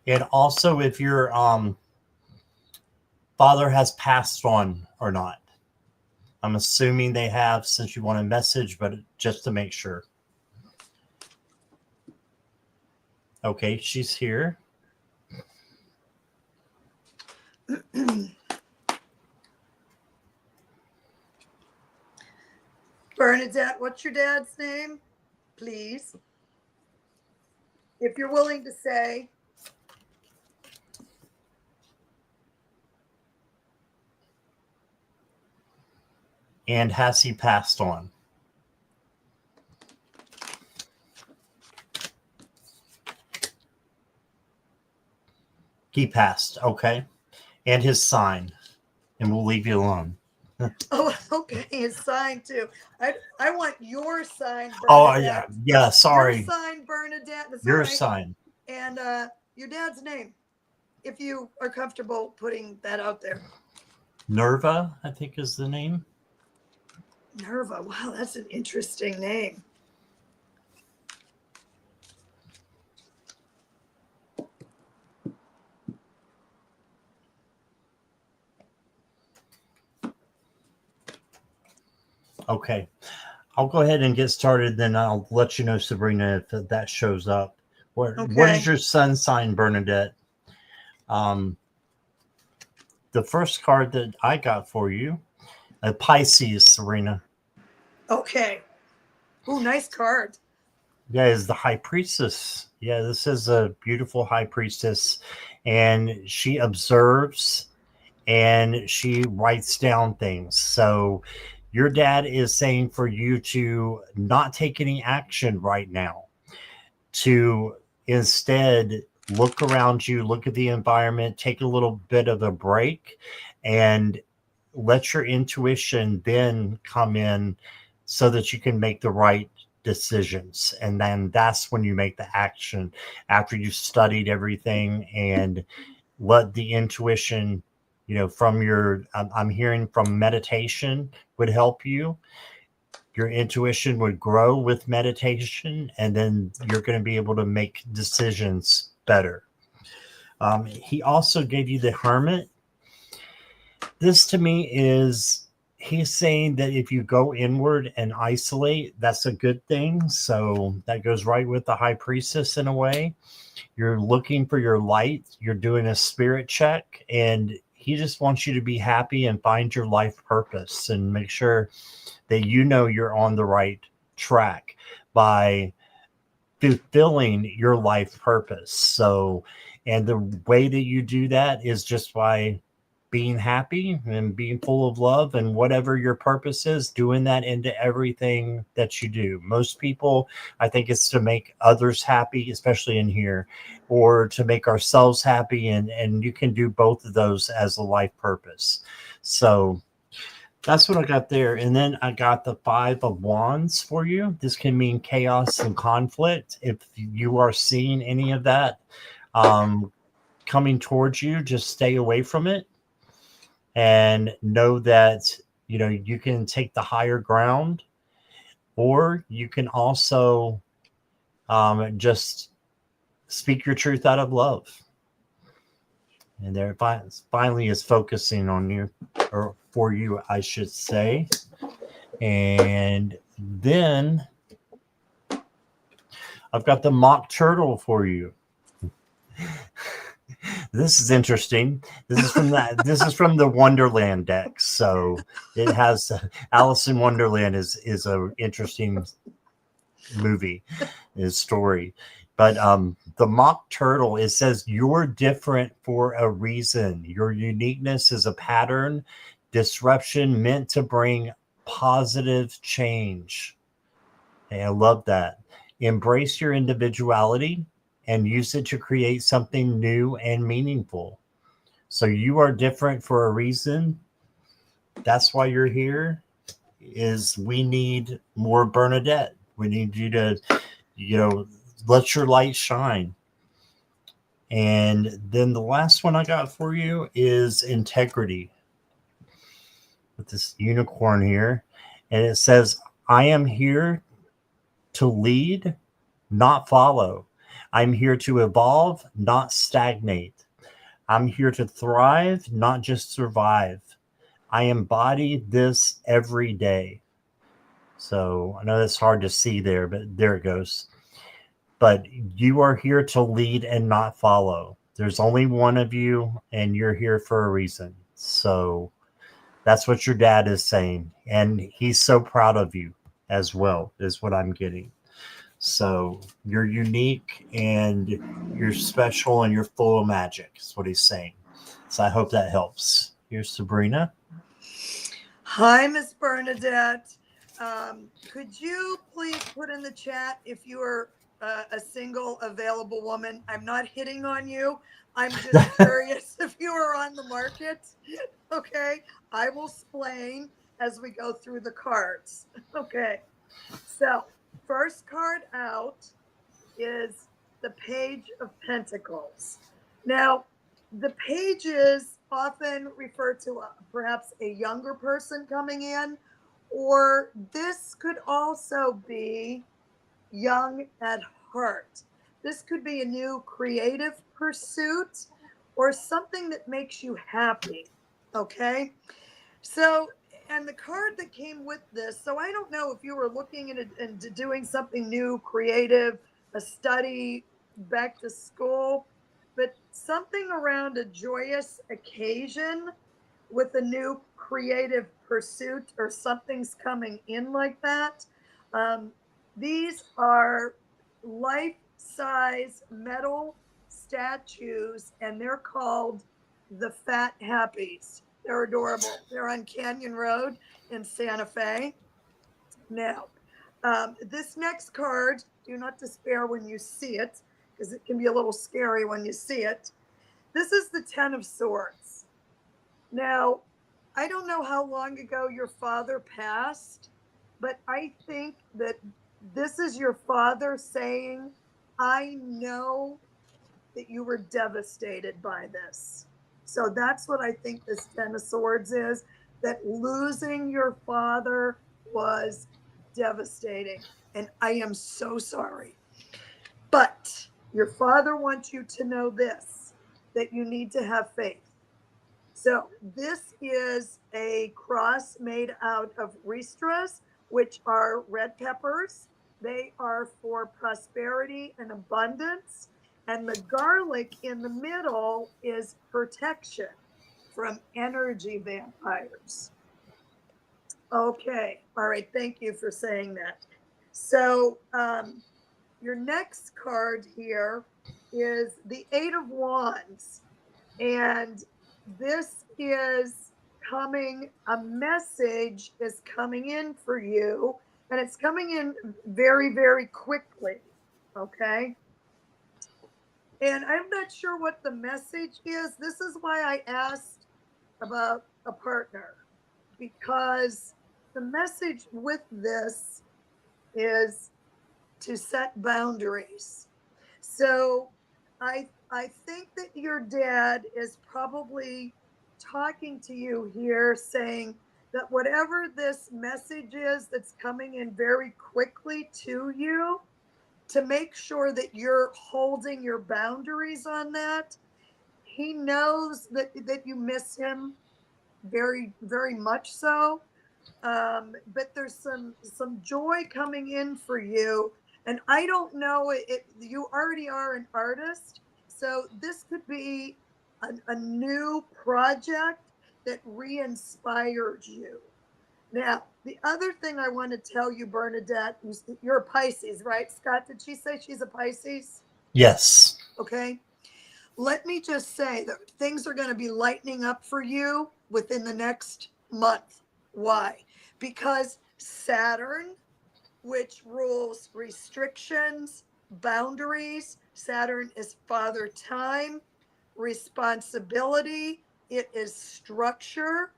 [SPEAKER 1] And also if your father has passed on or not. I'm assuming they have since you want a message, but just to make sure. Okay, she's here.
[SPEAKER 2] Bernadette, what's your dad's name? Please. If you're willing to say.
[SPEAKER 1] And has he passed on? He passed. Okay. And his sign. And we'll leave you alone.
[SPEAKER 2] Oh, okay. His sign too. I want your sign, Bernadette.
[SPEAKER 1] Oh, yeah. Yeah, sorry.
[SPEAKER 2] Your sign, Bernadette. That's
[SPEAKER 1] your
[SPEAKER 2] right.
[SPEAKER 1] sign.
[SPEAKER 2] And your dad's name, if you are comfortable putting that out there.
[SPEAKER 1] Nerva, I think is the name.
[SPEAKER 2] Nerva. Wow, that's an interesting name.
[SPEAKER 1] Okay. I'll go ahead and get started. Then I'll let you know, Sabrina, if that shows up. What is your sun sign, Bernadette? The first card that I got for you, a Pisces, Sabrina.
[SPEAKER 2] Okay. Oh, nice card.
[SPEAKER 1] Yeah, is the High Priestess. Yeah, this is a beautiful High Priestess. And she observes and she writes down things. So your dad is saying for you to not take any action right now, to instead look around you, look at the environment, take a little bit of a break, and let your intuition then come in so that you can make the right decisions. And then that's when you make the action after you've studied everything and let the intuition, from your, I'm hearing from meditation would help you. Your intuition would grow with meditation, and then you're going to be able to make decisions better. He also gave you the Hermit. This to me is, he's saying that if you go inward and isolate, that's a good thing. So that goes right with the High Priestess in a way. You're looking for your light. You're doing a spirit check, and he just wants you to be happy and find your life purpose and make sure that you're on the right track by fulfilling your life purpose. So, and the way that you do that is just by being happy and being full of love, and whatever your purpose is, doing that into everything that you do. Most people, I think it's to make others happy, especially in here, or to make ourselves happy. And you can do both of those as a life purpose. So that's what I got there. And then I got the 5 of Wands for you. This can mean chaos and conflict. If you are seeing any of that coming towards you, just stay away from it. And know that, you can take the higher ground, or you can also just speak your truth out of love. And there finally is focusing on you, or for you, I should say. And then I've got the Mock Turtle for you. This is interesting. This is from the Wonderland deck. So it has Alice in Wonderland is a interesting movie, is story. But the mock turtle, it says you're different for a reason. Your uniqueness is a pattern, disruption meant to bring positive change. And I love that. Embrace your individuality and use it to create something new and meaningful. So you are different for a reason. That's why you're here. Is we need more Bernadette. We need you to, you know, let your light shine. And then the last one I got for you is integrity with this unicorn here. And it says, I am here to lead, not follow. I'm here to evolve, not stagnate. I'm here to thrive, not just survive. I embody this every day. So I know that's hard to see there, but there it goes. But you are here to lead and not follow. There's only one of you, and you're here for a reason. So that's what your dad is saying. And he's so proud of you as well, is what I'm getting. So you're unique and you're special and you're full of magic, is what he's saying. So I hope that helps. Here's Sabrina.
[SPEAKER 2] Hi, Miss Bernadette. Could you please put in the chat if you are a single available woman? I'm not hitting on you. I'm just curious if you are on the market. Okay. I will explain as we go through the cards. Okay. So, first card out is the Page of Pentacles. Now, the pages often refer to perhaps a younger person coming in, or this could also be young at heart. This could be a new creative pursuit or something that makes you happy. Okay. So, and the card that came with this, so I don't know if you were looking into doing something new, creative, a study, back to school, but something around a joyous occasion with a new creative pursuit or something's coming in like that. Um, these are life size metal statues, and they're called the Fat Happies. They're adorable. They're on Canyon Road in Santa Fe. Now, this next card, do not despair when you see it, because it can be a little scary when you see it. This is the Ten of Swords. Now, I don't know how long ago your father passed, but I think that this is your father saying, I know that you were devastated by this. So that's what I think this Ten of Swords is, that losing your father was devastating. And I am so sorry. But your father wants you to know this, that you need to have faith. So this is a cross made out of ristras, which are red peppers. They are for prosperity and abundance. And the garlic in the middle is protection from energy vampires. Okay. All right. Thank you for saying that. So your next card here is the Eight of Wands. And this is coming, a message is coming in for you, and it's coming in very, very quickly. Okay. And I'm not sure what the message is. This is why I asked about a partner, because the message with this is to set boundaries. So I think that your dad is probably talking to you here saying that whatever this message is that's coming in very quickly to you, to make sure that you're holding your boundaries on that. He knows that you miss him very, very much so. But there's some joy coming in for you, and I don't know, you already are an artist, so this could be a new project that re-inspired you. Now, the other thing I want to tell you, Bernadette, you're a Pisces, right? Scott, did she say she's a Pisces?
[SPEAKER 1] Yes.
[SPEAKER 2] Okay. Let me just say that things are going to be lightening up for you within the next month. Why? Because Saturn, which rules restrictions, boundaries, Saturn is father time, responsibility, it is structure,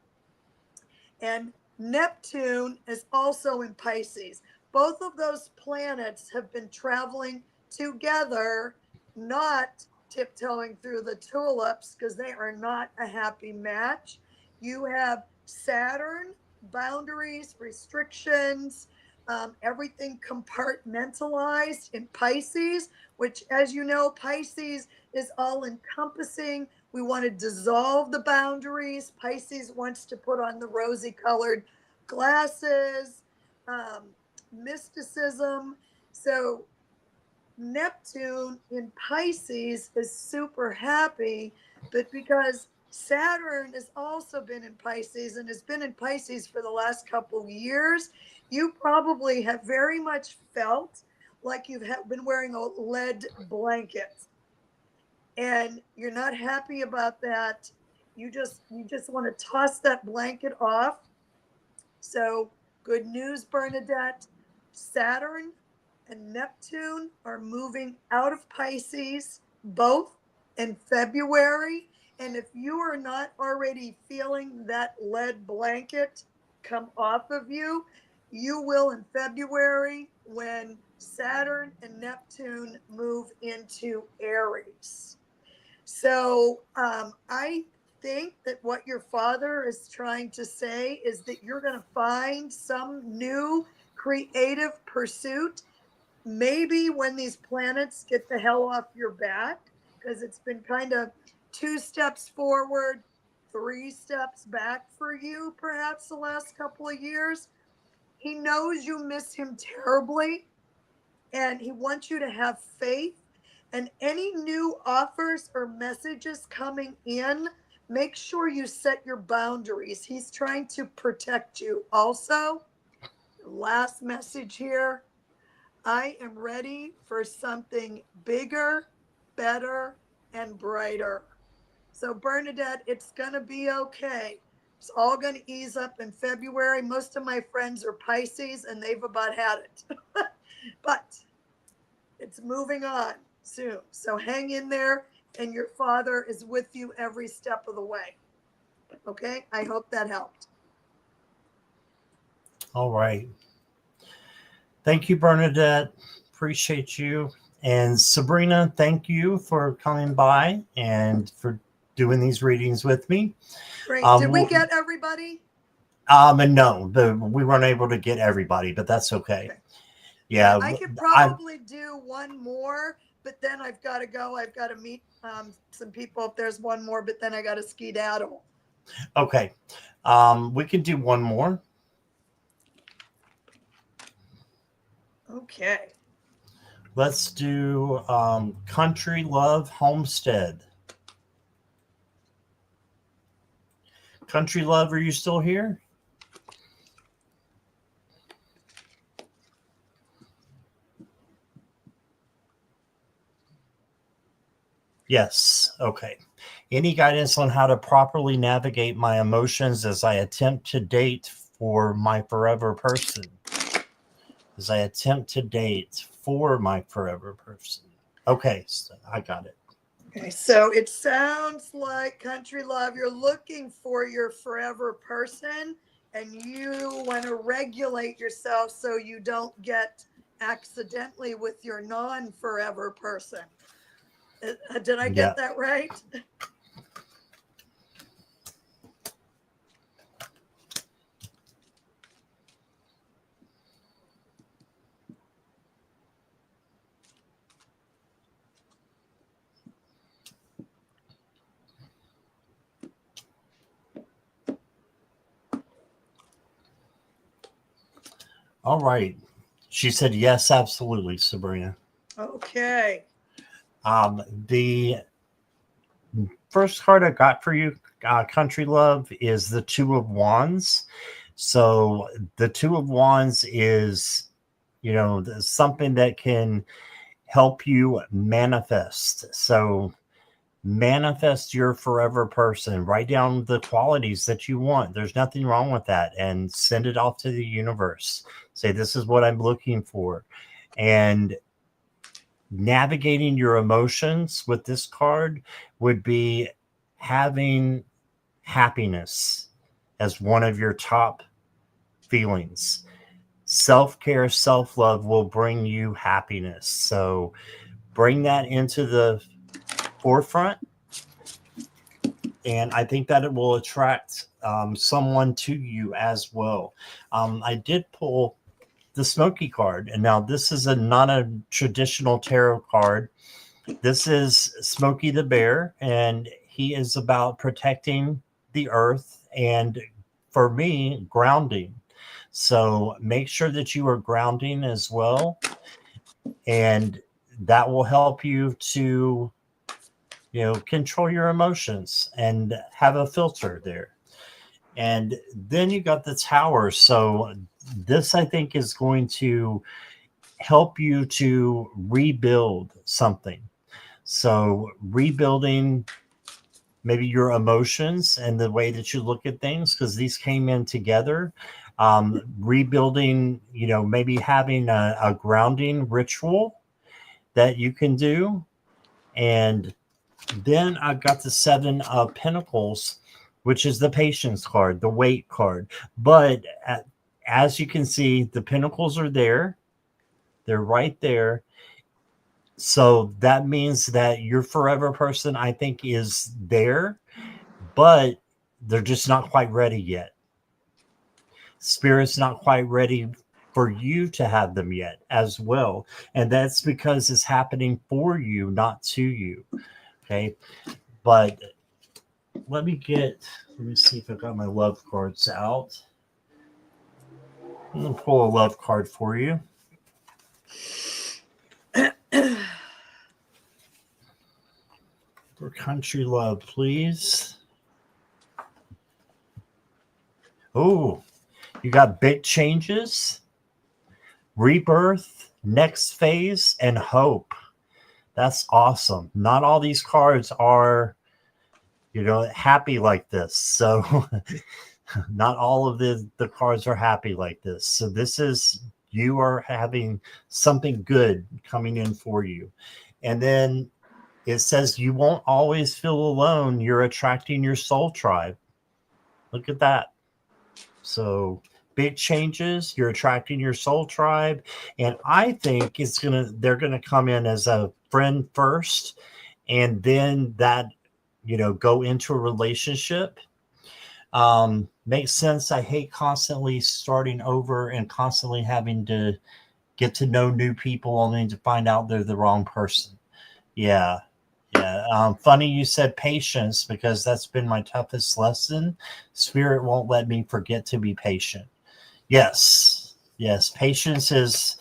[SPEAKER 2] and Neptune is also in Pisces. Both of those planets have been traveling together, not tiptoeing through the tulips, because they are not a happy match. You have Saturn, boundaries, restrictions, everything compartmentalized in Pisces, which, as you know, Pisces is all encompassing. We want to dissolve the boundaries. Pisces wants to put on the rosy colored glasses, mysticism. So Neptune in Pisces is super happy, but because Saturn has also been in Pisces and has been in Pisces for the last couple of years, you probably have very much felt like you've been wearing a lead blanket, and you're not happy about that. You just want to toss that blanket off. So, good news, Bernadette. Saturn and Neptune are moving out of Pisces, both in February. And if you are not already feeling that lead blanket come off of you, you will in February when Saturn and Neptune move into Aries. So I think that what your father is trying to say is that you're going to find some new creative pursuit, maybe when these planets get the hell off your back, because it's been kind of 2 steps forward, 3 steps back for you, perhaps the last couple of years. He knows you miss him terribly, and he wants you to have faith. And any new offers or messages coming in, make sure you set your boundaries. He's trying to protect you. Also, last message here, I am ready for something bigger, better, and brighter. So, Bernadette, it's going to be okay. It's all going to ease up in February. Most of my friends are Pisces and they've about had it. But it's moving on soon. So hang in there, and your father is with you every step of the way. Okay? I hope that helped.
[SPEAKER 1] All right. Thank you, Bernadette. Appreciate you. And Sabrina, thank you for coming by and for doing these readings with me.
[SPEAKER 2] Great. Did we get everybody?
[SPEAKER 1] And no, we weren't able to get everybody, but that's okay. Yeah,
[SPEAKER 2] I could probably do one more, but then I've got to go. I've got to meet some people if there's one more, but then I got to skedaddle.
[SPEAKER 1] Okay. We can do one more.
[SPEAKER 2] Okay.
[SPEAKER 1] Let's do Country Love Homestead. Country Love, are you still here? Yes. Okay. Any guidance on how to properly navigate my emotions as I attempt to date for my forever person? As I attempt to date for my forever person. Okay, so I got it.
[SPEAKER 2] Okay, so it sounds like, Country Love, you're looking for your forever person, and you want to regulate yourself so you don't get accidentally with your non-forever person. Did I get that right?
[SPEAKER 1] All right. She said yes, absolutely, Sabrina.
[SPEAKER 2] Okay.
[SPEAKER 1] The first card I got for you, Country Love, is the Two of Wands. So the Two of Wands is, something that can help you manifest. So manifest your forever person. Write down the qualities that you want. There's nothing wrong with that, and send it off to the universe. Say, this is what I'm looking for. And navigating your emotions with this card would be having happiness as one of your top feelings. Self care, self love will bring you happiness. So bring that into the forefront. And I think that it will attract someone to you as well. I did pull the Smoky card, and now this is not a traditional tarot card. This is Smokey the Bear, and he is about protecting the earth and, for me, grounding. So make sure that you are grounding as well, and that will help you to, control your emotions and have a filter there. And then you got the Tower. So this, I think, is going to help you to rebuild something. So rebuilding maybe your emotions and the way that you look at things, because these came in together. Rebuilding, maybe having a grounding ritual that you can do. And then I've got the Seven of Pentacles, which is the Patience card, the Wait card. But as you can see, the Pentacles are there. They're right there. So that means that your forever person, I think, is there, but they're just not quite ready yet. Spirit's not quite ready for you to have them yet as well. And that's because it's happening for you, not to you. Okay. But let me see if I've got my love cards out. I'm going to pull a love card for you. For Country Love, please. Oh, you got big changes, rebirth, next phase, and hope. That's awesome. Not all these cards are, happy like this. So not all of the cards are happy like this. So this is, you are having something good coming in for you. And then it says you won't always feel alone. You're attracting your soul tribe. Look at that. So big changes, you're attracting your soul tribe. And I think they're gonna come in as a friend first, and then that, go into a relationship. Makes sense. I hate constantly starting over and constantly having to get to know new people only to find out they're the wrong person. Yeah. Yeah. Funny you said patience, because that's been my toughest lesson. Spirit won't let me forget to be patient. Yes. Yes. Patience is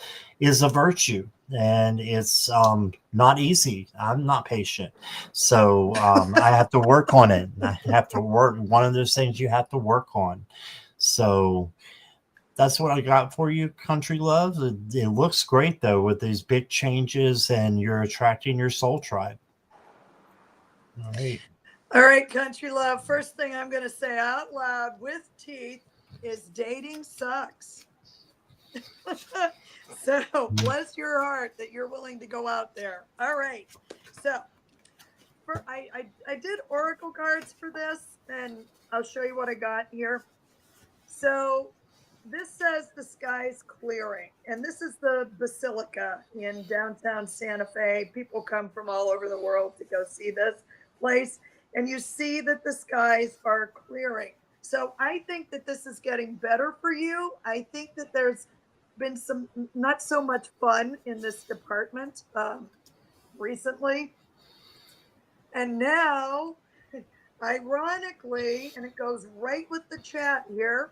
[SPEAKER 1] a virtue, and it's not easy. I'm not patient. So I have to work on it. I have to work. One of those things you have to work on. So that's what I got for you, Country Love. It looks great though, with these big changes, and you're attracting your soul tribe. All right.
[SPEAKER 2] All right, Country Love. First thing I'm going to say out loud with teeth is dating sucks. So bless your heart that you're willing to go out there. All right. So I did oracle cards for this, and I'll show you what I got here. So this says the sky's clearing, and this is the Basilica in downtown Santa Fe. People come from all over the world to go see this place, and you see that the skies are clearing. So I think that this is getting better for you. I think that there's been some not so much fun in this department recently, and now, ironically, and it goes right with the chat here,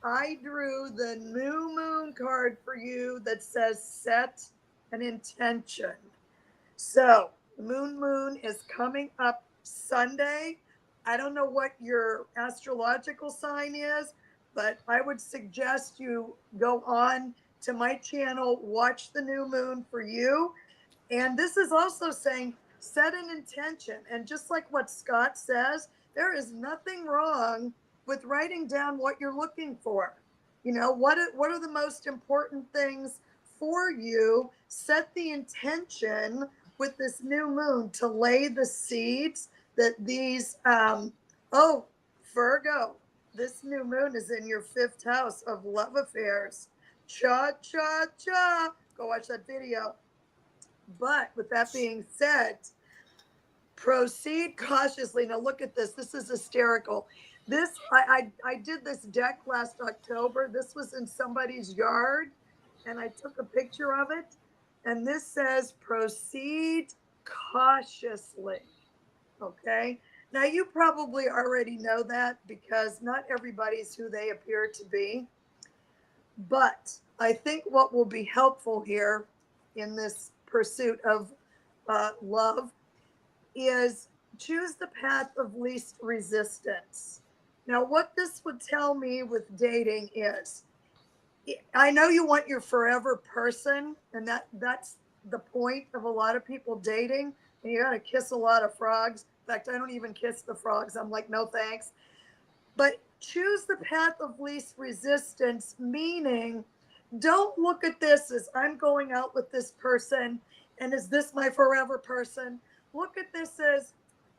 [SPEAKER 2] I drew the new moon card for you that says set an intention. So The moon is coming up Sunday. I don't know what your astrological sign is, but I would suggest you go on to my channel, watch the new moon for you. And this is also saying set an intention. And just like what Scott says, there is nothing wrong with writing down what you're looking for. You know, what are the most important things for you? Set the intention with this new moon to lay the seeds that these oh, Virgo, this new moon is in your fifth house of love affairs. Cha cha cha. Go watch that video. But with that being said, proceed cautiously. Now look at this. This is hysterical. This I did this deck last October. This was in somebody's yard, and I took a picture of it. And this says proceed cautiously. Okay. Now you probably already know that because not everybody's who they appear to be. But I think what will be helpful here in this pursuit of love is choose the path of least resistance. Now, what this would tell me with dating is I know you want your forever person, and that's the point of a lot of people dating. And you got to kiss a lot of frogs. In fact, I don't even kiss the frogs. I'm like, no thanks. But choose the path of least resistance, meaning don't look at this as I'm going out with this person and is this my forever person? Look at this as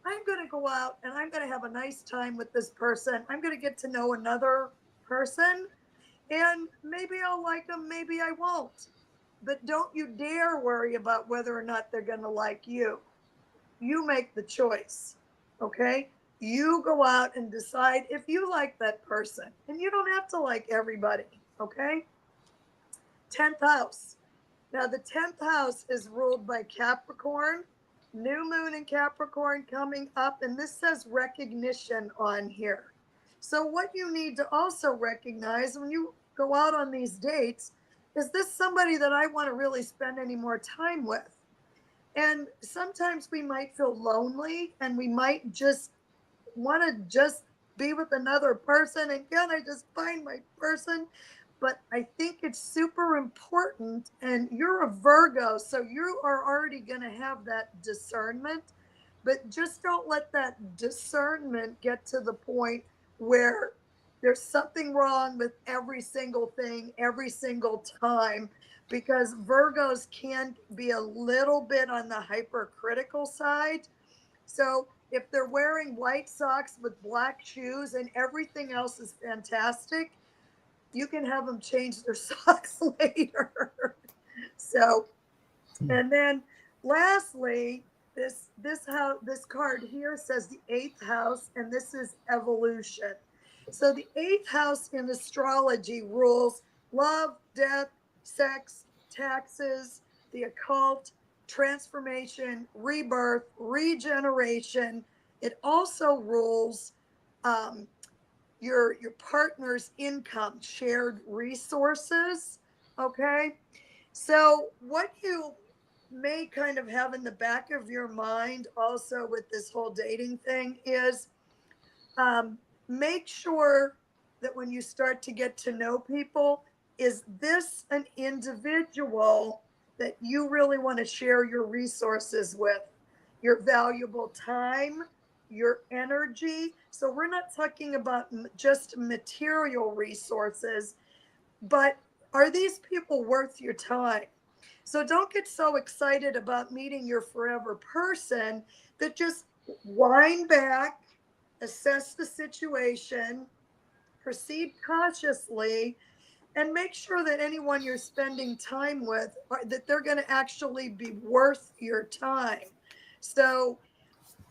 [SPEAKER 2] I'm going to go out and I'm going to have a nice time with this person. I'm going to get to know another person and maybe I'll like them, maybe I won't. But don't you dare worry about whether or not they're going to like you. You make the choice. Okay. You go out and decide if you like that person. And you don't have to like everybody. Okay. 10th house. Now, the 10th house is ruled by Capricorn, new moon in Capricorn coming up. And this says recognition on here. So, what you need to also recognize when you go out on these dates is this somebody that I want to really spend any more time with? And sometimes we might feel lonely and we might just want to just be with another person and can I just find my person? But I think it's super important. And you're a Virgo, so you are already going to have that discernment. But just don't let that discernment get to the point where there's something wrong with every single thing, every single time, because Virgos can be a little bit on the hypercritical side. So if they're wearing white socks with black shoes and everything else is fantastic, you can have them change their socks later. So, and then lastly, this card here says the eighth house, and this is evolution. So the eighth house in astrology rules love, death, sex, taxes, the occult, transformation, rebirth, regeneration. It also rules um, your partner's income, shared resources. Okay, so what you may kind of have in the back of your mind also with this whole dating thing is um, make sure that when you start to get to know people, is this an individual that you really want to share your resources with, your valuable time, your energy? So we're not talking about just material resources, but are these people worth your time? So don't get so excited about meeting your forever person that just wind back, assess the situation, proceed cautiously, and make sure that anyone you're spending time with, that they're going to actually be worth your time. So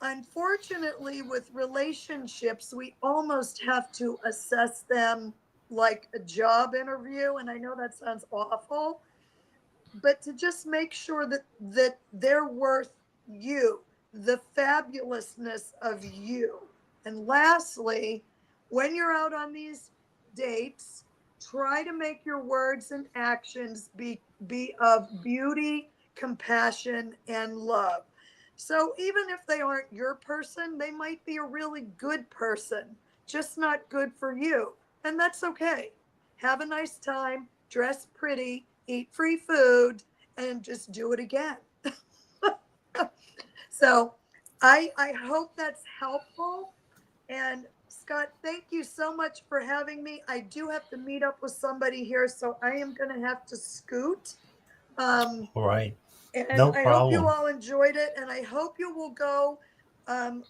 [SPEAKER 2] unfortunately, with relationships, we almost have to assess them like a job interview. And I know that sounds awful, but to just make sure that they're worth you, the fabulousness of you. And lastly, when you're out on these dates, try to make your words and actions be of beauty, compassion, and love. So even if they aren't your person, they might be a really good person, just not good for you. And that's okay. Have a nice time, dress pretty, eat free food, and just do it again. So I hope that's helpful. And Scott, thank you so much for having me. I do have to meet up with somebody here, so I am going to have to scoot. Um,
[SPEAKER 1] All right.
[SPEAKER 2] and
[SPEAKER 1] No
[SPEAKER 2] I hope you
[SPEAKER 1] problem.
[SPEAKER 2] all enjoyed it, and I hope you will go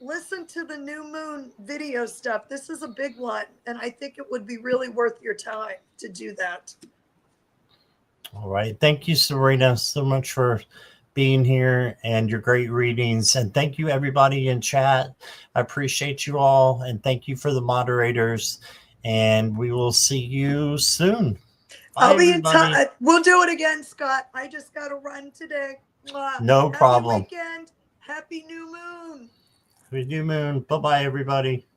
[SPEAKER 2] listen to the new moon video stuff. This is a big one, and I think it would be really worth your time to do that.
[SPEAKER 1] All right. Thank you, Sabrina, so much for being here and your great readings. And thank you, everybody in chat. I appreciate you all. And thank you for the moderators. And we will see you soon. Bye,
[SPEAKER 2] I'll be in
[SPEAKER 1] everybody.
[SPEAKER 2] touch. We'll do it again, Scott. I just got to run today. Mwah.
[SPEAKER 1] No
[SPEAKER 2] Happy
[SPEAKER 1] problem.
[SPEAKER 2] weekend. Happy new moon.
[SPEAKER 1] New moon. Bye bye, everybody.